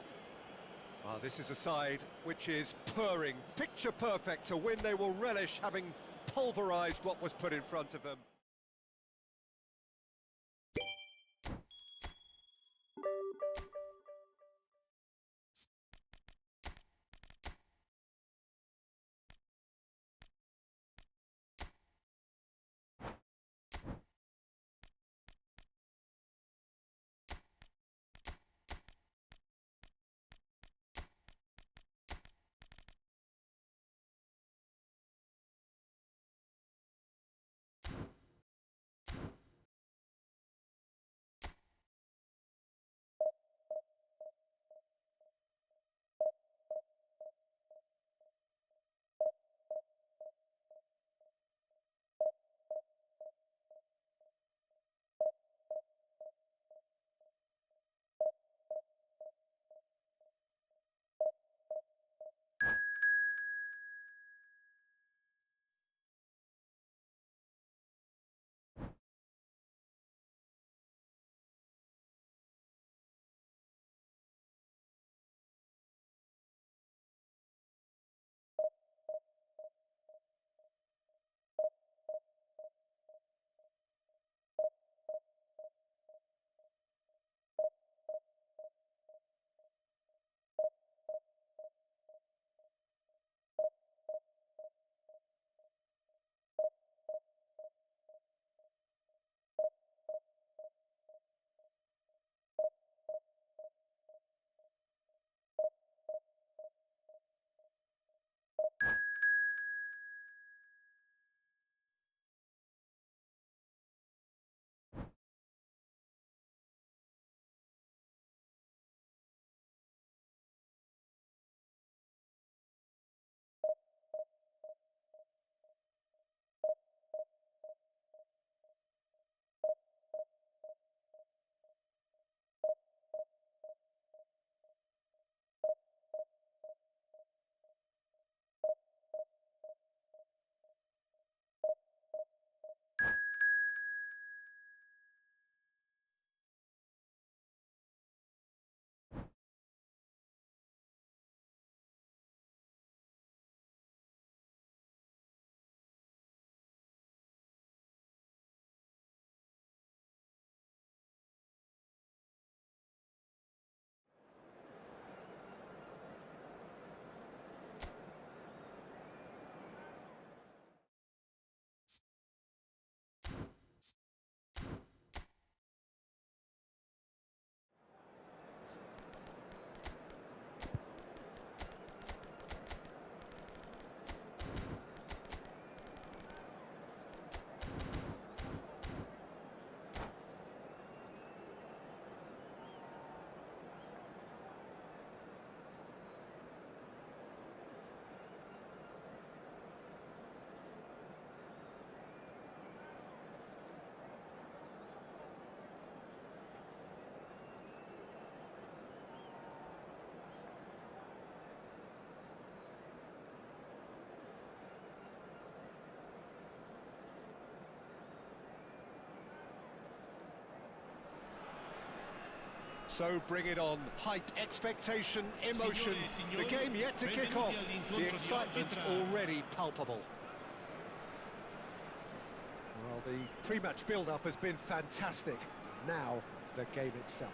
Well, this is a side which is purring, picture perfect to win. They will relish having pulverised what was put in front of them. So bring it on. Hype, expectation, emotion. The game yet to kick off. The excitement already palpable. Well, the pre-match build-up has been fantastic. Now, the game itself.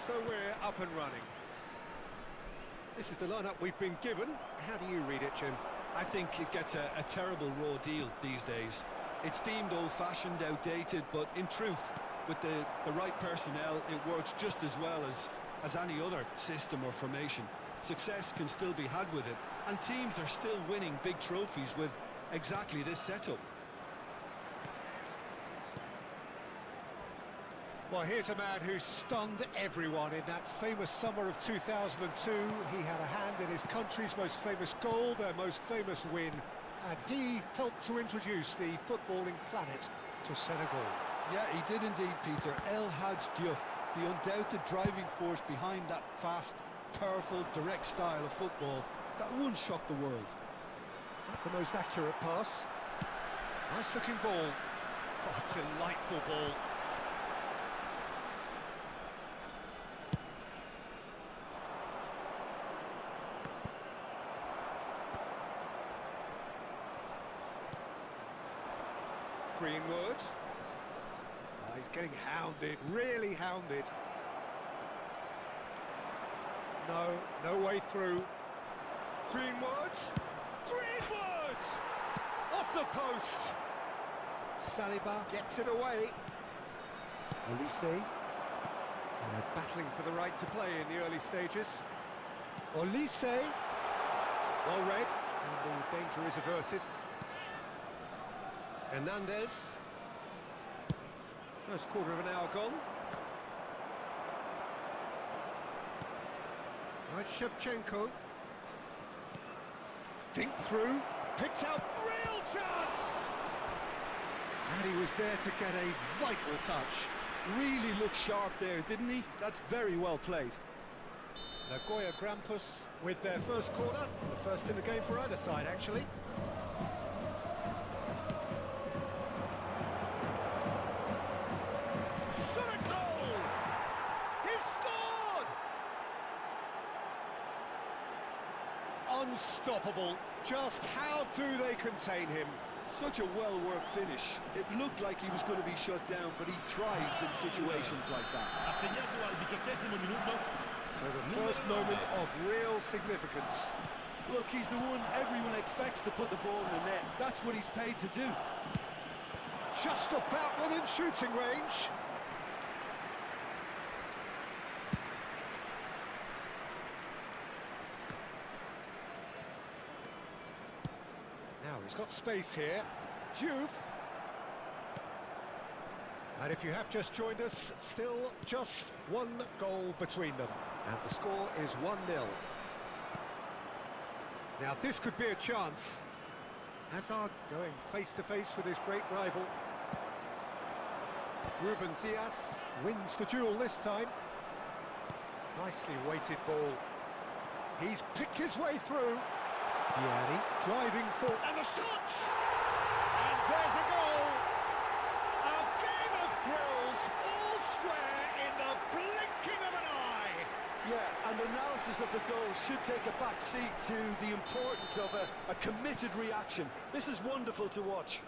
So we're up and running. This is the lineup we've been given. How do you read it, Jim? I think it gets a terrible raw deal these days. It's deemed old-fashioned, outdated, but in truth, with the right personnel, it works just as well as any other system or formation. Success can still be had with it, and teams are still winning big trophies with exactly this setup. Well, here's a man who stunned everyone in that famous summer of 2002. He had a hand in his country's most famous goal, their most famous win, And he helped to introduce the footballing planet to Senegal. Yeah, he did indeed, Peter. El Hadj Diouf, the undoubted driving force behind that fast, powerful, direct style of football that once shocked the world. Not the most accurate pass. Nice looking ball. Oh, delightful ball. Greenwood. Oh, he's getting hounded, really hounded. No way through. Greenwood! Greenwood! Off the post! Saliba gets it away. Olise. Battling for the right to play in the early stages. Olise. Well read. And the danger is averted. Hernandez. First quarter of an hour gone. Right, Shevchenko. Dink through. Picked out. Real chance! And he was there to get a vital touch. Really looked sharp there, didn't he? That's very well played. Nagoya Grampus with their first corner. The first in the game for either side, actually. Shot a goal! He's scored! Unstoppable. Just how do they contain him? Such a well-worked finish. It looked like he was going to be shut down, but he thrives in situations like that. So the first moment of real significance. Look, he's the one everyone expects to put the ball in the net. That's what he's paid to do. Just about within shooting range. Now he's got space here. Diouf. And if you have just joined us, still just one goal between them. And the score is 1-0. Now this could be a chance. Hazard going face-to-face with his great rival. Ruben Dias wins the duel this time. Nicely weighted ball. He's picked his way through. Vieri driving for... And the shot! And there's a goal! A game of thrills, all square in the blinking of an eye! Yeah, and analysis of the goal should take a back seat to the importance of a committed reaction. This is wonderful to watch.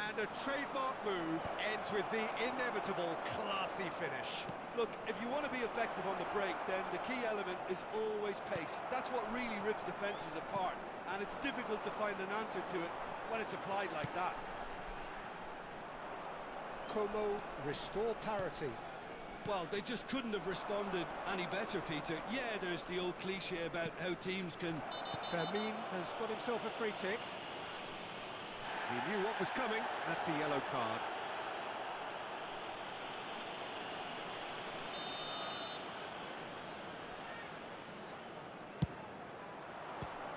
And a trademark move ends with the inevitable classy finish. Look, if you want to be effective on the break, then the key element is always pace. That's what really rips defences apart, and it's difficult to find an answer to it when it's applied like that. Como restore parity. Well, they just couldn't have responded any better, Peter. Yeah, there's the old cliche about how teams can... Fermin has got himself a free kick. He knew what was coming. That's a yellow card.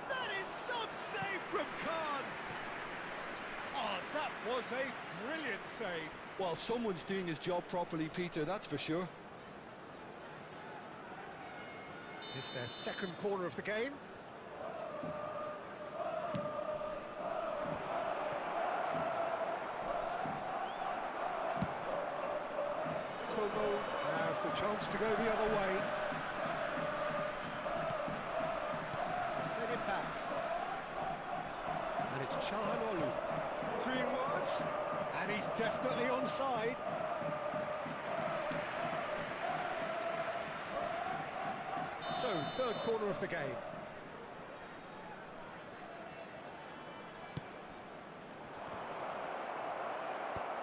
That is some save from Khan. Oh, that was a brilliant save. Well, someone's doing his job properly, Peter, that's for sure. It's their second corner of the game. Como has the chance to go the other way. He's played it back. And it's Çalhanoğlu. Greenwood. And he's definitely onside. So, third corner of the game.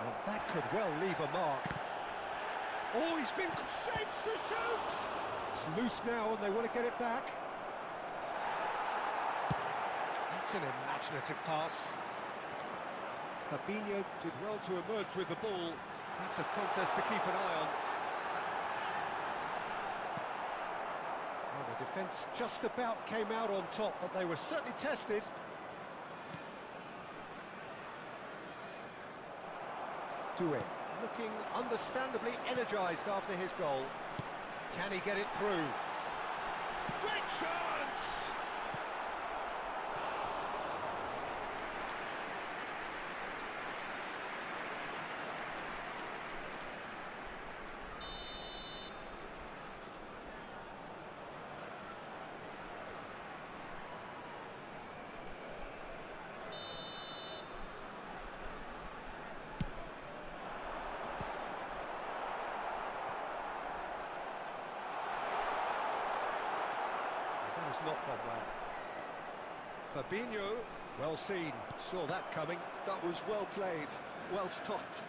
And that could well leave a mark. Oh, he's been shapes to shoot! It's loose now and they want to get it back. That's an imaginative pass. Fabinho did well to emerge with the ball. That's a contest to keep an eye on. Well, the defence just about came out on top, but they were certainly tested. Doué, looking understandably energised after his goal. Can he get it through? Great chance! Not gone well. Fabinho, well seen, saw that coming. That was well played, well stopped.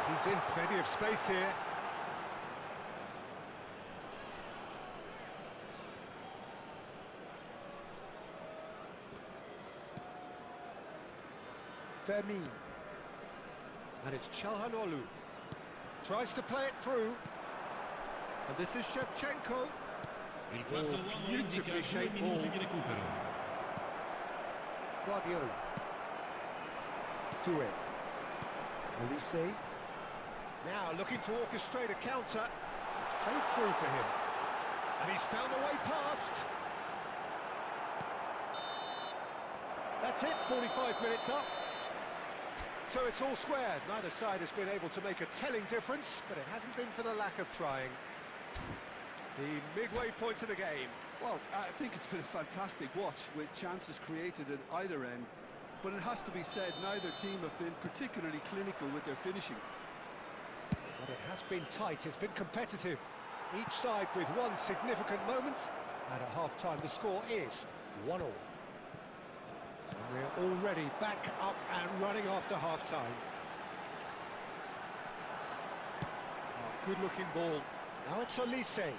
He's in plenty of space here. Vermin. And it's Çalhanoğlu. Tries to play it through. And this is Shevchenko. Beautifully shaped ball. Guardiola. Doué. Olise. Now looking to orchestrate a counter. It's played through for him. And he's found a way past. That's it, 45 minutes up. So it's all squared. Neither side has been able to make a telling difference, but it hasn't been for the lack of trying. The midway point of the game. Well, I think it's been a fantastic watch with chances created at either end. But it has to be said, neither team have been particularly clinical with their finishing. But it has been tight, it's been competitive. Each side with one significant moment. And at half-time the score is 1-1. And we're already back up and running after half-time. Oh, good-looking ball. Now it's Olise.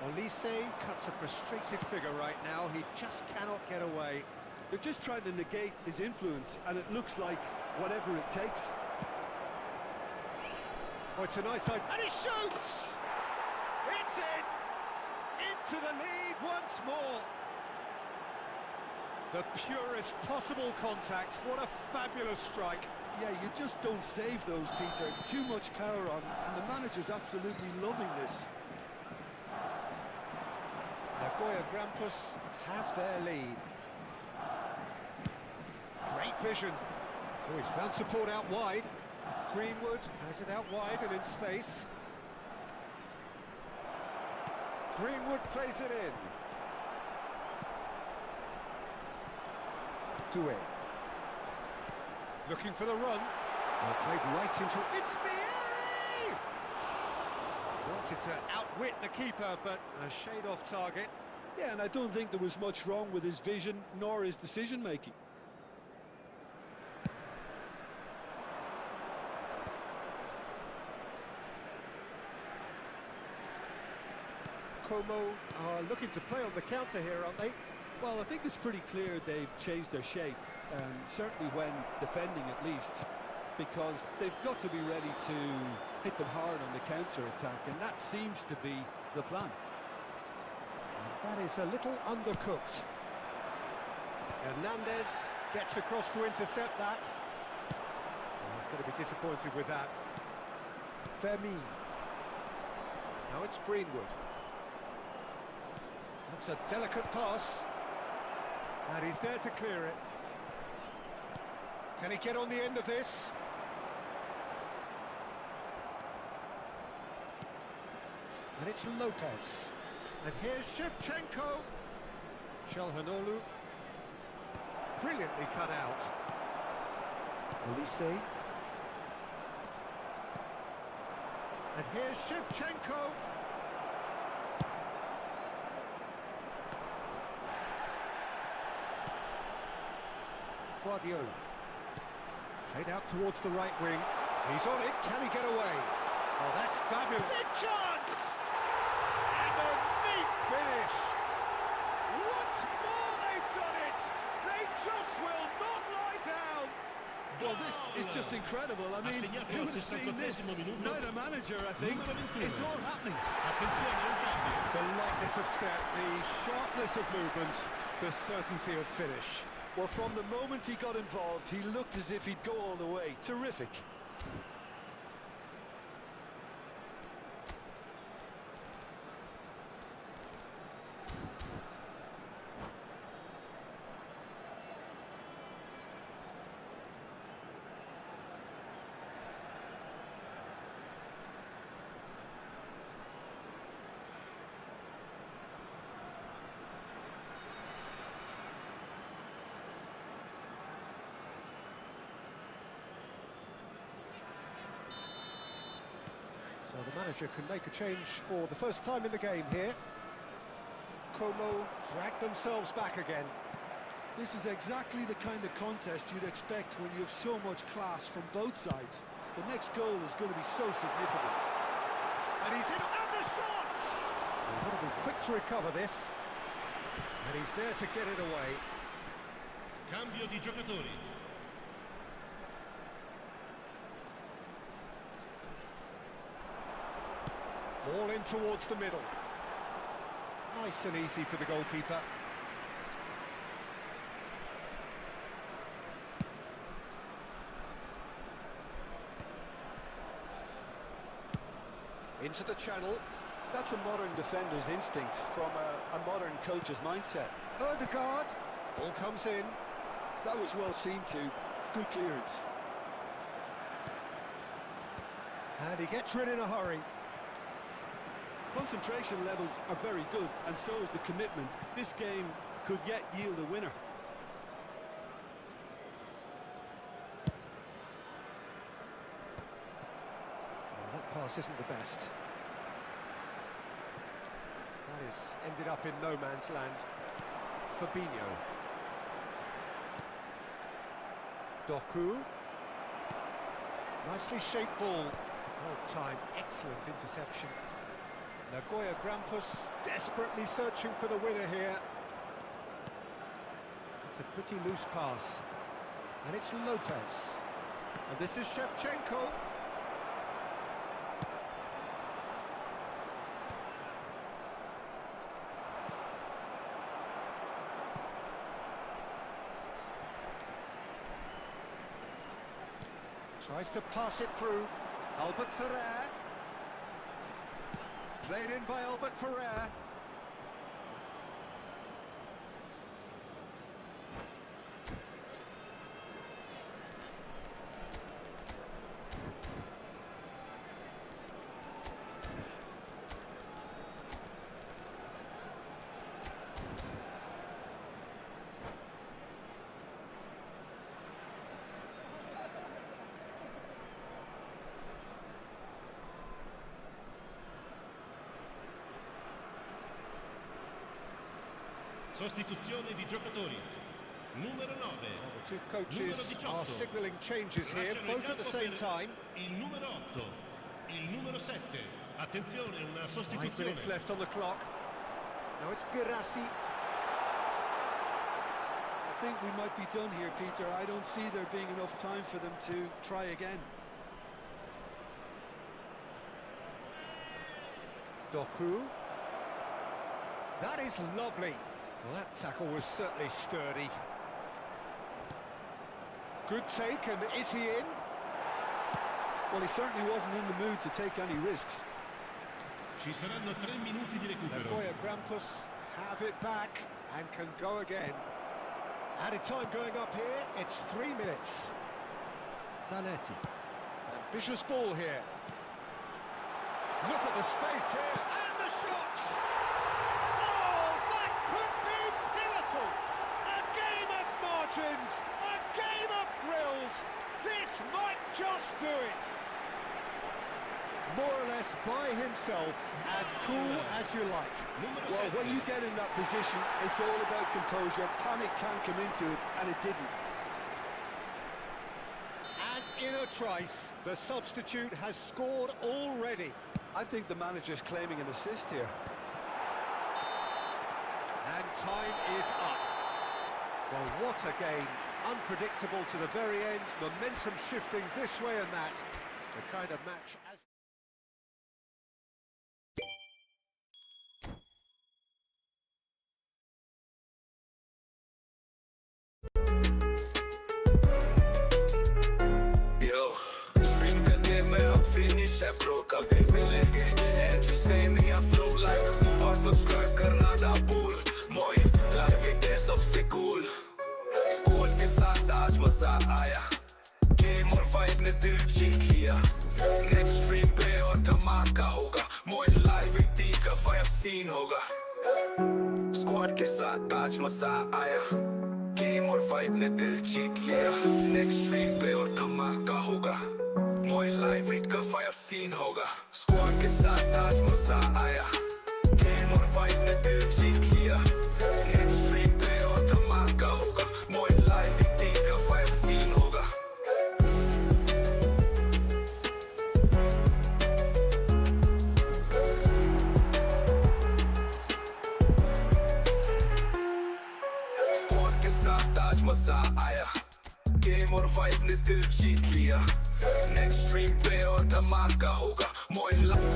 Olise cuts a frustrated figure right now. He just cannot get away. They're just trying to negate his influence, and it looks like whatever it takes. Oh, it's a nice side. And he shoots! It's in! Into the lead once more. The purest possible contact. What a fabulous strike. Yeah, you just don't save those, Peter. Too much power on, and the manager's absolutely loving this. Nagoya Grampus have their lead. Great vision. Oh, he's found support out wide. Greenwood has it out wide and in space. Greenwood plays it in. Doué. Looking for the run. Well, played right into it. It's Vieri! Wanted to outwit the keeper, but a shade off target. Yeah, and I don't think there was much wrong with his vision, nor his decision-making. Como are looking to play on the counter here, aren't they? Well, I think it's pretty clear they've changed their shape, certainly when defending at least, because they've got to be ready to hit them hard on the counter-attack, and that seems to be the plan. And that is a little undercooked. Hernandez gets across to intercept that. Well, he's going to be disappointed with that. Vermin. Now it's Greenwood. That's a delicate pass. And he's there to clear it. Can he get on the end of this? And it's Lopez. And here's Shevchenko. Çalhanoğlu. Brilliantly cut out. Olise. And here's Shevchenko. Guardiola. Played out towards the right wing. He's on it. Can he get away? Oh, that's fabulous. Big chance! And a neat finish. Once more they've done it. They just will not lie down. Well, this is just incredible. I mean, who would have seen this? Neither manager, I think. It's all happening. The lightness of step, the sharpness of movement, the certainty of finish. Well, from the moment he got involved, he looked as if he'd go all the way. Terrific. So the manager can make a change for the first time in the game here. Como drag themselves back again. This is exactly the kind of contest you'd expect when you have so much class from both sides. The next goal is going to be so significant. And he's in, and the shot! He's got to be quick to recover this. And he's there to get it away. Cambio di giocatori. Ball in towards the middle. Nice and easy for the goalkeeper. Into the channel. That's a modern defender's instinct from a modern coach's mindset. Odegaard. Ball comes in. That was well seen too. Good clearance. And he gets rid in a hurry. Concentration levels are very good, and so is the commitment. This game could yet yield a winner. Well, that pass isn't the best. That is ended up in no man's land. Fabinho. Doku. Nicely shaped ball. Well timed, excellent interception. Nagoya Grampus desperately searching for the winner here. It's a pretty loose pass. And it's Lopez. And this is Shevchenko. Tries to pass it through. Albert Ferrer. Played in by Albert Ferrer. Sostituzione di giocatori. Numero 9. The two coaches are signalling changes here, both at the same time. Il numero 8. Il numero 7. Attenzione, una 5 sostituzione. minutes left on the clock. Now it's Girassi. I think we might be done here, Peter. I don't see there being enough time for them to try again. Doku. That is lovely. Well, that tackle was certainly sturdy. Good take, and is he in? Well, he certainly wasn't in the mood to take any risks. Ci saranno 3 minuti di recupero. Nagoya Grampus have it back and can go again. Added time going up here, it's 3 minutes. Zanetti. Ambitious ball here. Look at the space here, and the shots! Oh, that could be pivotal! A game of margins, a game of thrills. This might just do it. More or less by himself, as cool as you like. Well, when you get in that position, it's all about composure. Panic can't come into it, and it didn't. And in a trice, the substitute has scored already. I think the manager's claiming an assist here. And time is up. Well, what a game. Unpredictable to the very end. Momentum shifting this way and that. The kind of match as... कभी मिलेंगे and you say me I flow like और subscribe करना ना भूल मोई live है सबसे cool squad के साथ आज मजा आया गेम और वाइब ने दिल जीत लिया नेक्स्ट स्ट्रीम पे और धमाका होगा मोई लाइव टी का फायर सीन होगा स्क्वाड के साथ आज मजा आया गेम और वाइब ने दिल जीत लिया नेक्स्ट स्ट्रीम पे और धमाका होगा मोई लाइव का फायर सीन होगा स्क्वाड के साथ आज मजा आया गेम और वाइब ने दिल जीत लिया नेक्स्ट स्ट्रीम पे और धमाका होगा मोई लाइव का फायर सीन होगा स्क्वाड के साथ आज मजा आया गेम और वाइब ने दिल जीत लिया नेक्स्ट स्ट्रीम पे और धमाका होगा मोई लाइव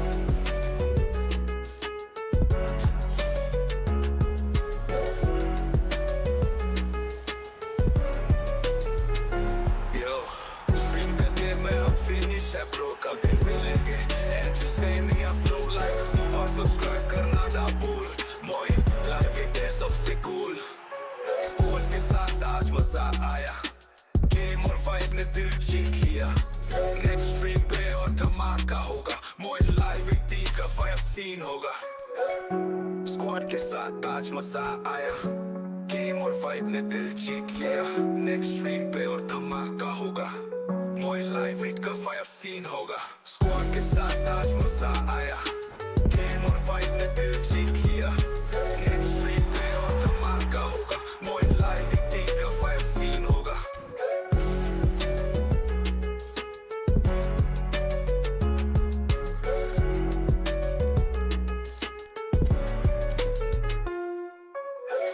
स्ट्रीम करके मैं अब फिनिश है ब्रो कभी मिलेंगे and you say me I flow like और सब्सक्राइब करना ना भूल मोई लाइव है सबसे cool स्क्वाड के साथ आज मजा आया गेम और वाइब ने दिल जीत लिया नेक्स्ट स्ट्रीम पे और धमाका होगा मोई लाइव टी का फायर सीन होगा स्क्वाड के साथ आज मजा आया गेम और वाइब ने दिल जीत लिया नेक्स्ट स्ट्रीम पे और धमाका होगा मोई लाइव का फायर सीन होगा स्क्वाड के साथ आज मजा आया गेम और वाइब ने दिल जीत लिया नेक्स्ट स्ट्रीम पे और धमाका होगा मोई लाइव टी का फायर सीन होगा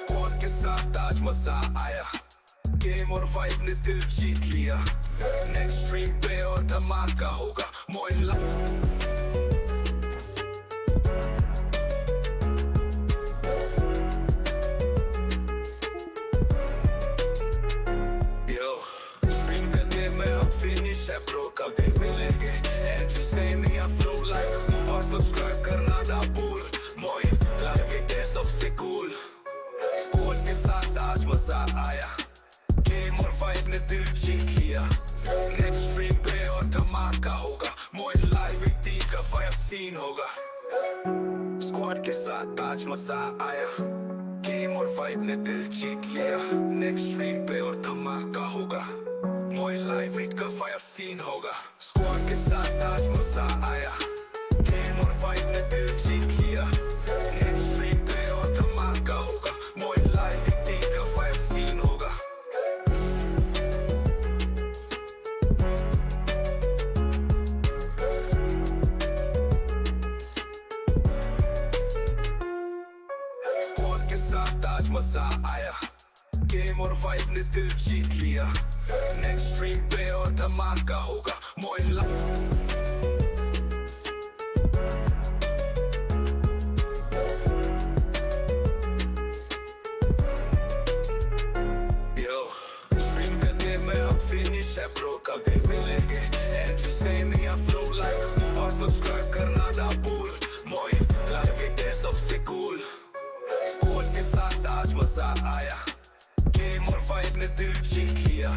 स्क्वाड के साथ आज मजा आया गेम और वाइब ने दिल जीत लिया नेक्स्ट स्ट्रीम पे और धमाका होगा मोई लाइव स्ट्रीम करके मैं अब फिनिश है ब्रो कभी मिलेंगे and you say me I flow like और सब्सक्राइब करना ना भूल मोई लाइव है सबसे cool स्क्वाड के साथ आज मजा आया गेम और वाइब ने दिल जीत लिया नेक्स्ट स्ट्रीम पे और धमाका होगा मोई लाइव टी का फायर सीन होगा स्क्वाड के साथ आज मजा आया गेम और वाइब ने दिल जीत लिया नेक्स्ट स्ट्रीम पे और धमाका होगा मोई लाइव का फायर सीन होगा स्क्वाड के साथ आज मजा आया गेम और वाइब ने दिल जीत लिया नेक्स्ट स्ट्रीम पे और धमाका होगा मोई लाइव टी का फायर सीन होगा स्क्वाड के साथ आज मजा आया गेम और वाइब ने दिल जीत लिया नेक्स्ट स्ट्रीम पे और धमाका होगा मोई लाइव स्ट्रीम करके मैं अब फिनिश है ब्रो कभी मिलेंगे and you say me I flow like और सब्सक्राइब करना ना भूल मोई लाइव है सबसे cool स्क्वाड के साथ आज मजा आया गेम और वाइब ने दिल जीत लिया